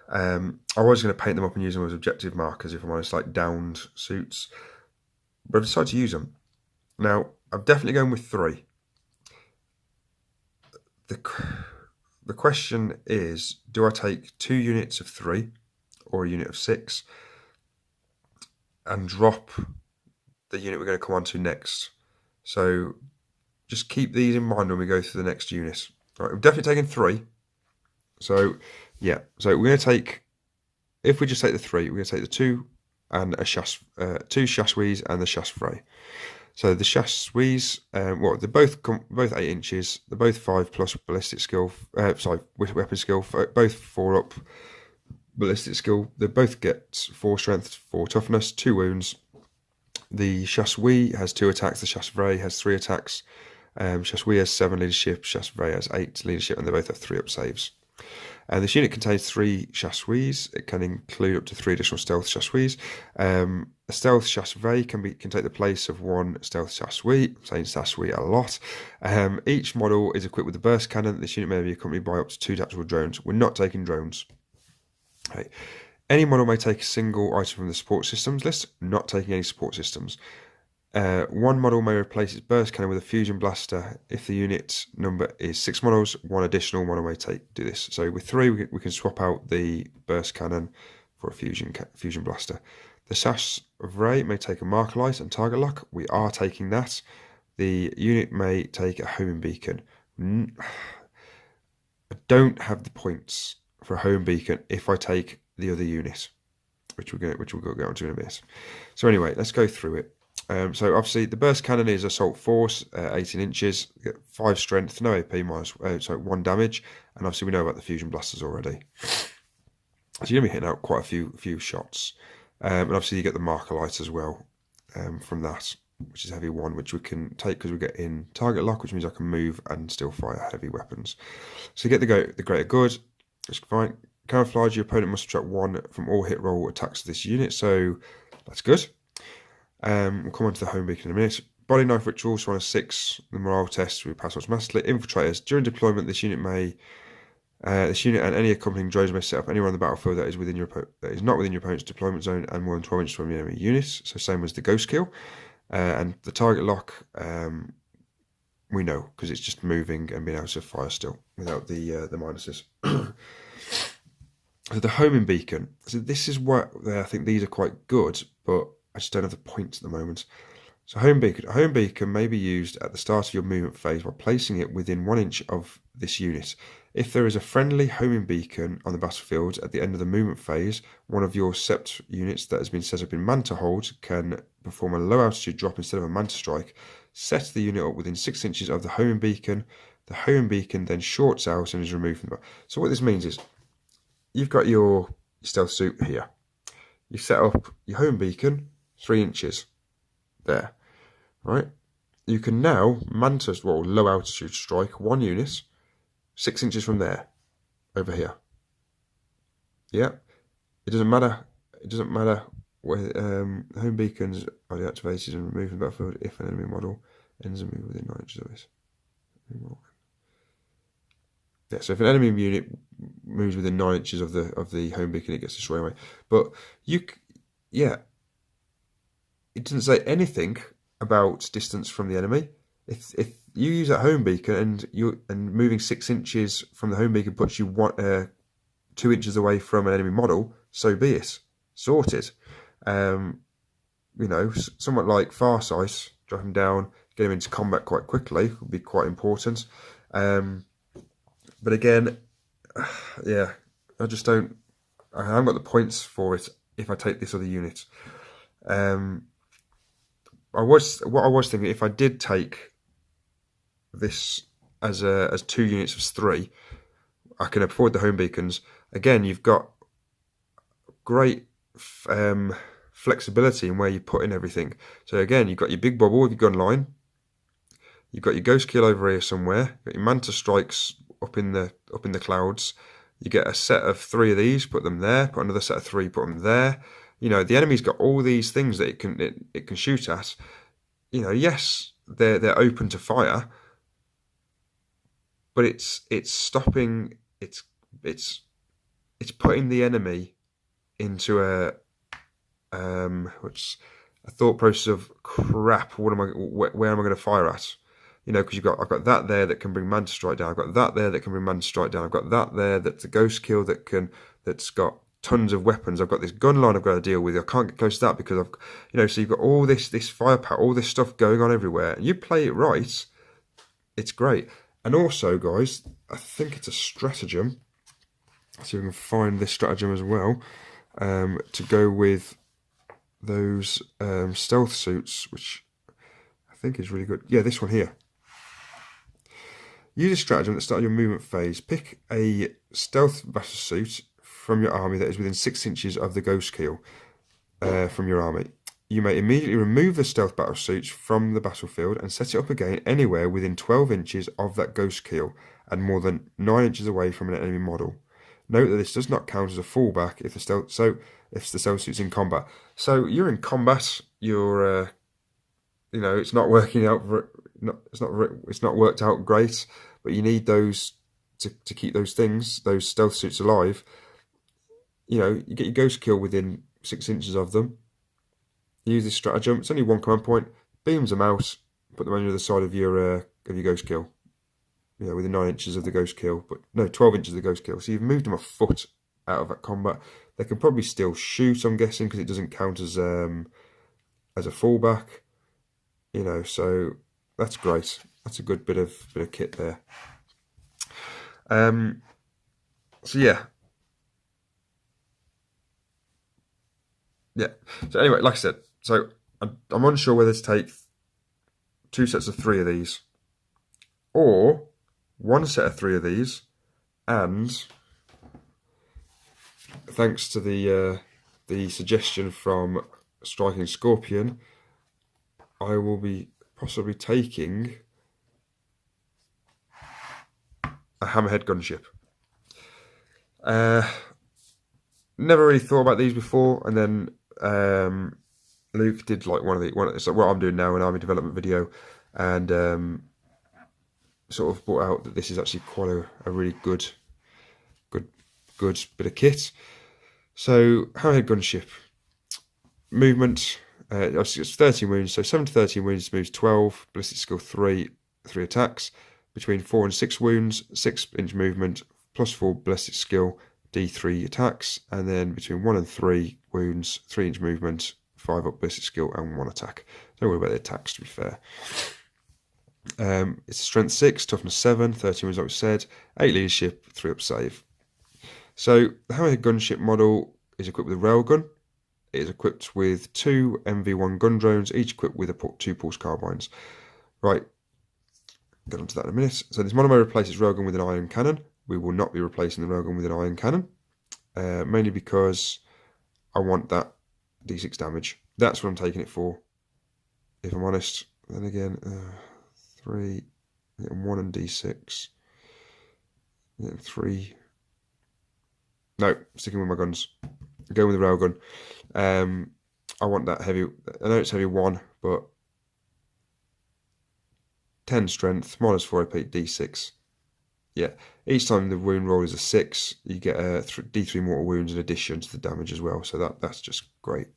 [SPEAKER 1] I was going to paint them up and use them as objective markers, if I'm honest, like downed suits. But I've decided to use them. Now, I'm definitely going with 3. The question is, do I take 2 units of 3 or a unit of 6 and drop the unit we're going to come on to next? So just keep these in mind when we go through the next unit. All right, we've definitely taken 3. So yeah, so we're going to take, if we just take the 3, we're going to take the 2 and a 2 Chassis and the Chassis. So the Chassis, well, they're both 8 inches. They're both 5+ ballistic skill. Weapon skill. Both 4-up ballistic skill. They both get 4 strength, 4 toughness, 2 wounds. The Chassis has 2 attacks. The Chassis has 3 attacks. Chassis has 7 leadership. Chassis has 8 leadership, and they both have 3-up saves. And this unit contains 3 Chassis. It can include up to 3 additional stealth Chassis. A stealth chasseur can take the place of one stealth chasseur. I'm saying chasseur a lot. Each model is equipped with a burst cannon. This unit may be accompanied by up to 2 tactical drones. We're not taking drones. Okay. Any model may take a single item from the support systems list. Not taking any support systems. One model may replace its burst cannon with a fusion blaster. If the unit number is 6 models, one additional model may do this. So with 3, we can swap out the burst cannon for a fusion blaster. The chasseur may take a marker light and target lock. We are taking that. The unit may take a homing beacon. I don't have the points for a homing beacon if I take the other unit, which we'll go on to in a bit. So anyway, let's go through it. So obviously the burst cannon is assault force, 18 inches, 5 strength, no AP, 1 damage, and obviously we know about the fusion blasters already. So you're going to be hitting out quite a few shots. And obviously you get the marker light as well from that, which is heavy 1, which we can take because we get in target lock, which means I can move and still fire heavy weapons. So you get the greater good, which is fine. Camouflage, your opponent must subtract 1 from all hit roll attacks of this unit, so that's good. We'll come on to the home beacon in a minute. Body knife rituals, on a 6, the morale test, we pass automatically. Infiltrators, during deployment, this unit and any accompanying drones may set up anywhere on the battlefield that is not within your opponent's deployment zone and more than 12 inches from the enemy units. So same as the ghost kill. And the target lock, we know because it's just moving and being able to fire still without the minuses. So the homing beacon. So this is what I think these are quite good, but I just don't have the points at the moment. So home beacon. A home beacon may be used at the start of your movement phase by placing it within 1 inch of this unit. If there is a friendly homing beacon on the battlefield at the end of the movement phase, one of your sept units that has been set up in Manta hold can perform a low altitude drop instead of a Manta strike. Set the unit up within 6 inches of the homing beacon. The homing beacon then shorts out and is removed from the battle. So what this means is, you've got your stealth suit here. You set up your home beacon 3 inches there, right? You can now low altitude strike 1 unit 6 inches from there, over here. Yeah, it doesn't matter. It doesn't matter where home beacons are deactivated and removed from the battlefield if an enemy model ends a move within 9 inches of it. Yeah, so if an enemy unit moves within 9 inches of the home beacon, it gets destroyed anyway. But it doesn't say anything about distance from the enemy. If you use that home beacon and moving 6 inches from the home beacon puts you 2 inches away from an enemy model, so be it. Sorted. Somewhat like Farsight, drop him down, get him into combat quite quickly would be quite important. But again, I just don't. I haven't got the points for it if I take this other unit. I was thinking if I did take this as 2 units of 3, I can afford the home beacons. Again, you've got great flexibility in where you put in everything. So again, you've got your big bubble with your gun line. You've got your ghost kill over here somewhere. You've got your manta strikes up in the clouds. You get a set of 3 of these, put them there. Put another set of 3, put them there. The enemy's got all these things that it can shoot at. Yes, they're open to fire, but it's stopping. It's putting the enemy into a thought process of crap. Where am I going to fire at? Because I've got that there that can bring Manta Strike down. I've got that there that can bring Manta Strike down. I've got that there that's a ghost kill that's got tons of weapons. I've got this gun line I've got to deal with. I can't get close to that because so you've got all this firepower, all this stuff going on everywhere. And you play it right, it's great. And also, guys, I think it's a stratagem. Let's see if we can find this stratagem as well to go with those stealth suits, which I think is really good. Yeah, this one here. Use a stratagem at the start of your movement phase. Pick a stealth battle suit from your army that is within 6 inches of the ghost kill from your army. You may immediately remove the stealth battle suit from the battlefield and set it up again anywhere within 12 inches of that ghost kill and more than 9 inches away from an enemy model. Note that this does not count as a fallback if the stealth suit's in combat. So you're in combat, you're it's not working out. It's not worked out great, but you need those to keep those stealth suits alive. You get your ghost kill within 6 inches of them. Use this stratagem. It's only one command point. Beams them out. Put them on the other side of your ghost kill. Within 9 inches of the ghost kill, but no, 12 inches of the ghost kill. So you've moved them a foot out of that combat. They can probably still shoot, I'm guessing, because it doesn't count as a fallback. So that's great. That's a good bit of kit there. So yeah. So anyway, like I said, so I'm unsure whether to take 2 sets of 3 of these, or 1 set of 3 of these, and thanks to the suggestion from Striking Scorpion, I will be possibly taking a Hammerhead gunship. Never really thought about these before, and then Luke did like it's like what I'm doing now, an army development video, and sort of brought out that this is actually quite a really good bit of kit. So Hammerhead gunship movement, obviously it's 13 wounds, so 7 to 13 wounds moves 12, ballistic skill 3 attacks, between 4 and 6 wounds, 6-inch movement, +4 ballistic skill, D3 attacks, and then between 1 and 3 wounds, 3-inch movement, 5 up ballistic skill, and 1 attack. Don't worry about the attacks, to be fair. It's strength 6, toughness 7, 13 wounds, like we said, 8 leadership, 3 up save. So the Hammerhead gunship model is equipped with a railgun. It is equipped with 2 MV1 gun drones, each equipped with 2 pulse carbines. Right, get onto that in a minute. So this model may replace its railgun with an iron cannon. We will not be replacing the railgun with an iron cannon, mainly because I want that D6 damage. That's what I'm taking it for, if I'm honest. Then again, 3, 1 and D6, 3. No, sticking with my guns. Going with the railgun. I want that heavy. I know it's heavy 1, but 10 strength, -4 AP, D6. Yeah, each time the wound roll is a 6, you get a D3 mortal wounds in addition to the damage as well. So that's just great.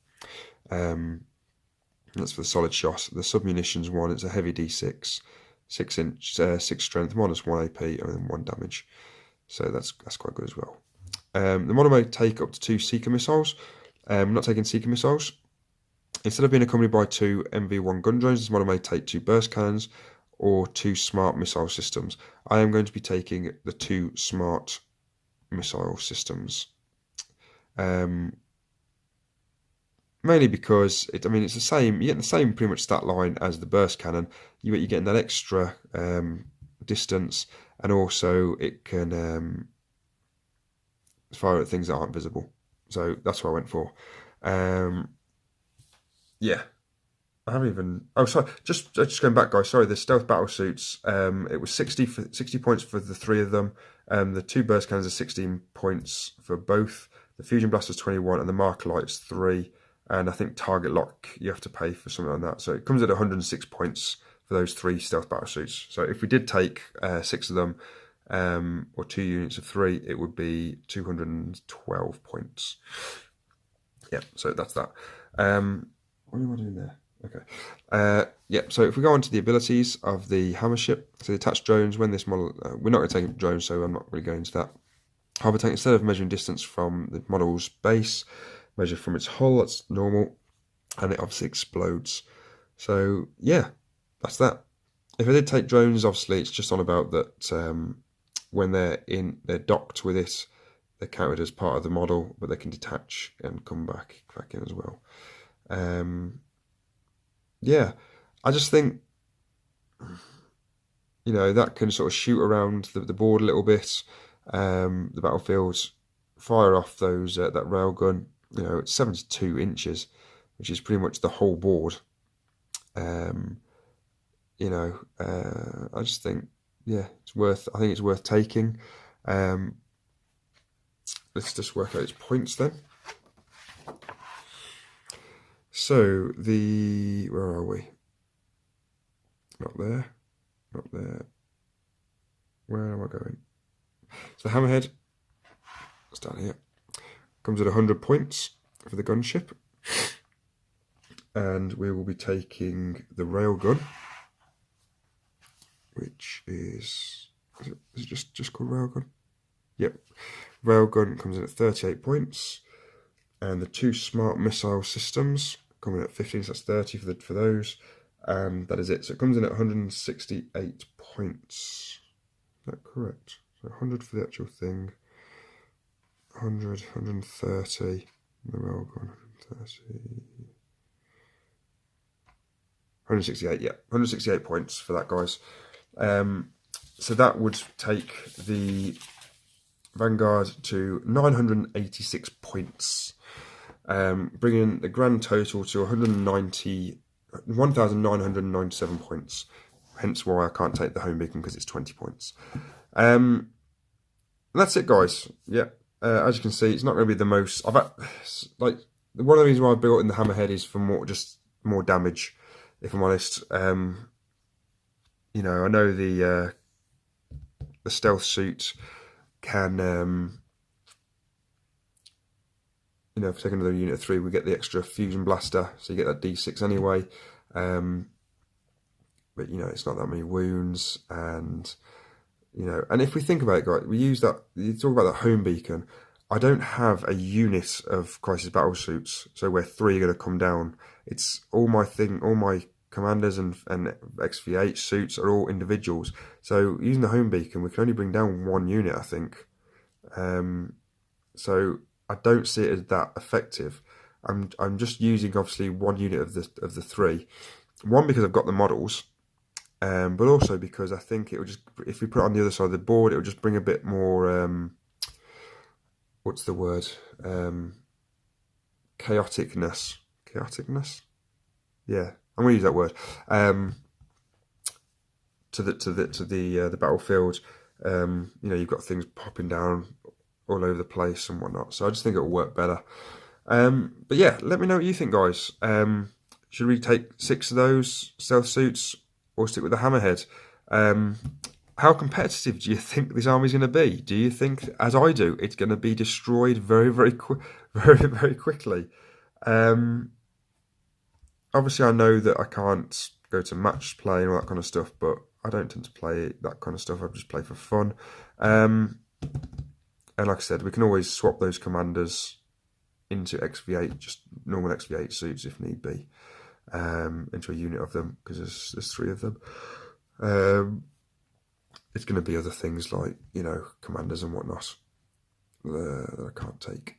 [SPEAKER 1] That's for the solid shot. The submunitions one, it's a heavy D6, 6-inch, 6 strength, -1 AP, and then 1 damage. So that's quite good as well. The model may take up to 2 Seeker missiles. I'm not taking Seeker missiles. Instead of being accompanied by 2 MV1 gun drones, this model may take 2 burst cannons or 2 smart missile systems. I am going to be taking the 2 smart missile systems. Mainly because it's the same. You get the same pretty much stat line as the burst cannon. You're getting that extra distance, and also it can fire at things that aren't visible. So that's what I went for. Yeah, I haven't even. Oh, sorry. Just going back, guys. Sorry, the stealth battle suits. It was 60 points for the 3 of them. The 2 burst cannons are 16 points for both. The fusion blast is 21, and the marker light's 3. And I think target lock you have to pay for something like that. So it comes at 106 points for those 3 stealth battle suits. So if we did take 6 of them, or 2 units of 3, it would be 212 points. Yeah, so that's that. What am I doing there? Okay. Yeah, so if we go on to the abilities of the hammer ship, so the attached drones, when this model, we're not going to take drones, so I'm not really going into that. Hover tank, instead of measuring distance from the model's base, measure from its hull, that's normal, and it obviously explodes. So yeah, that's that. If I did take drones, obviously it's just on about that when they're docked with it, they're counted as part of the model, but they can detach and come back in as well. Yeah, I just think, that can sort of shoot around the board a little bit, the battlefield, fire off those that railgun. It's 72 inches, which is pretty much the whole board. I just think, yeah, I think it's worth taking. let's just work out its points then. So where are we? Not there, not there. Where am I going? So the hammerhead, it's down here, comes at 100 points for the gunship. And we will be taking the railgun, which is it just called railgun? Yep. Railgun comes in at 38 points. And the 2 smart missile systems coming at 15, so that's 30 for those. And that is it. So it comes in at 168 points. Is that correct? So 100 for the actual thing. 100, 130. The railgun, 130. 168, yeah. 168 points for that, guys. So that would take the Vanguard to 986 points. Bringing the grand total to 1,997 points. Hence why I can't take the home beacon, because it's 20 points. That's it, guys. Yeah, as you can see, it's not going to be the most. One of the reasons why I built in the hammerhead is for more damage. If I'm honest, you know, I know the stealth suit can, you know, if we take another unit of 3, we get the extra fusion blaster, so you get that D6 anyway. But you know, it's not that many wounds, and you know, and if we think about it, guys, we use that. You talk about that home beacon. I don't have a unit of crisis battle suits, so where 3 are going to come down. It's all my commanders and XV8 suits are all individuals. So using the home beacon, we can only bring down 1 unit, I think. So I don't see it as that effective. I'm just using obviously 1 unit of the 3. One, because I've got the models, but also because I think it will just, if we put it on the other side of the board, it will just bring a bit more. What's the word? Chaoticness. Chaoticness? Yeah, I'm going to use that word. To the battlefield. You know, you've got things popping down all over the place and whatnot. So I just think it'll work better. But yeah, let me know what you think, guys. Should we take 6 of those stealth suits or stick with the hammerhead? How competitive do you think this army is going to be? Do you think, as I do, it's going to be destroyed very, very quickly? Obviously, I know that I can't go to match play and all that kind of stuff, but I don't tend to play that kind of stuff. I just play for fun. And like I said, we can always swap those commanders into XV8, just normal XV8 suits if need be, into a unit of them, because there's 3 of them. It's going to be other things like, you know, commanders and whatnot that I can't take.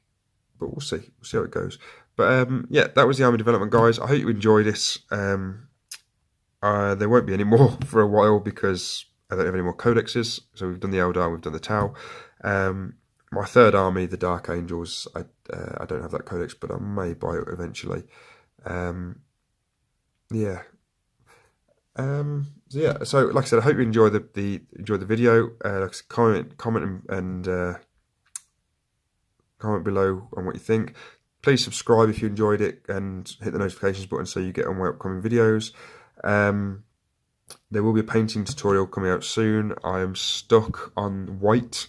[SPEAKER 1] But we'll see. We'll see how it goes. But yeah, that was the army development, guys. I hope you enjoyed this. There won't be any more for a while because I don't have any more codexes. So we've done the Eldar, we've done the Tau. My 3rd army, the Dark Angels, I don't have that codex, but I may buy it eventually. Yeah. So yeah. So like I said, I hope you enjoy the video. Comment and comment below on what you think. Please subscribe if you enjoyed it, and hit the notifications button so you get on my upcoming videos. There will be a painting tutorial coming out soon. I am stuck on white,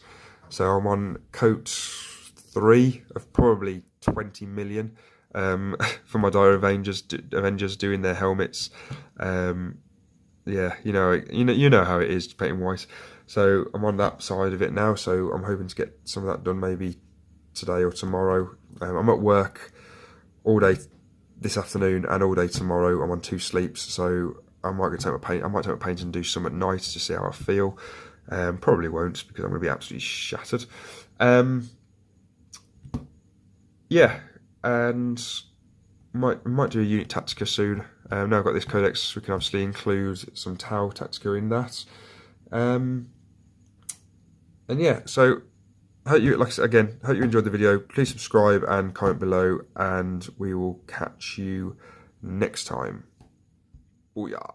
[SPEAKER 1] so I'm on coat 3 of probably 20 million for my Dire Avengers doing their helmets. Yeah, you know how it is painting white. So I'm on that side of it now. So I'm hoping to get some of that done maybe today or tomorrow. I'm at work all day this afternoon and all day tomorrow. I'm on 2 sleeps, so I might take my paint. I might take my paint and do some at night to see how I feel. Probably won't, because I'm going to be absolutely shattered. Yeah, and might do a unit Tactica soon. Now I've got this codex, we can obviously include some Tau Tactica in that. And yeah, so hope you, like I said again, hope you enjoyed the video. Please subscribe and comment below, and we will catch you next time. Booyah.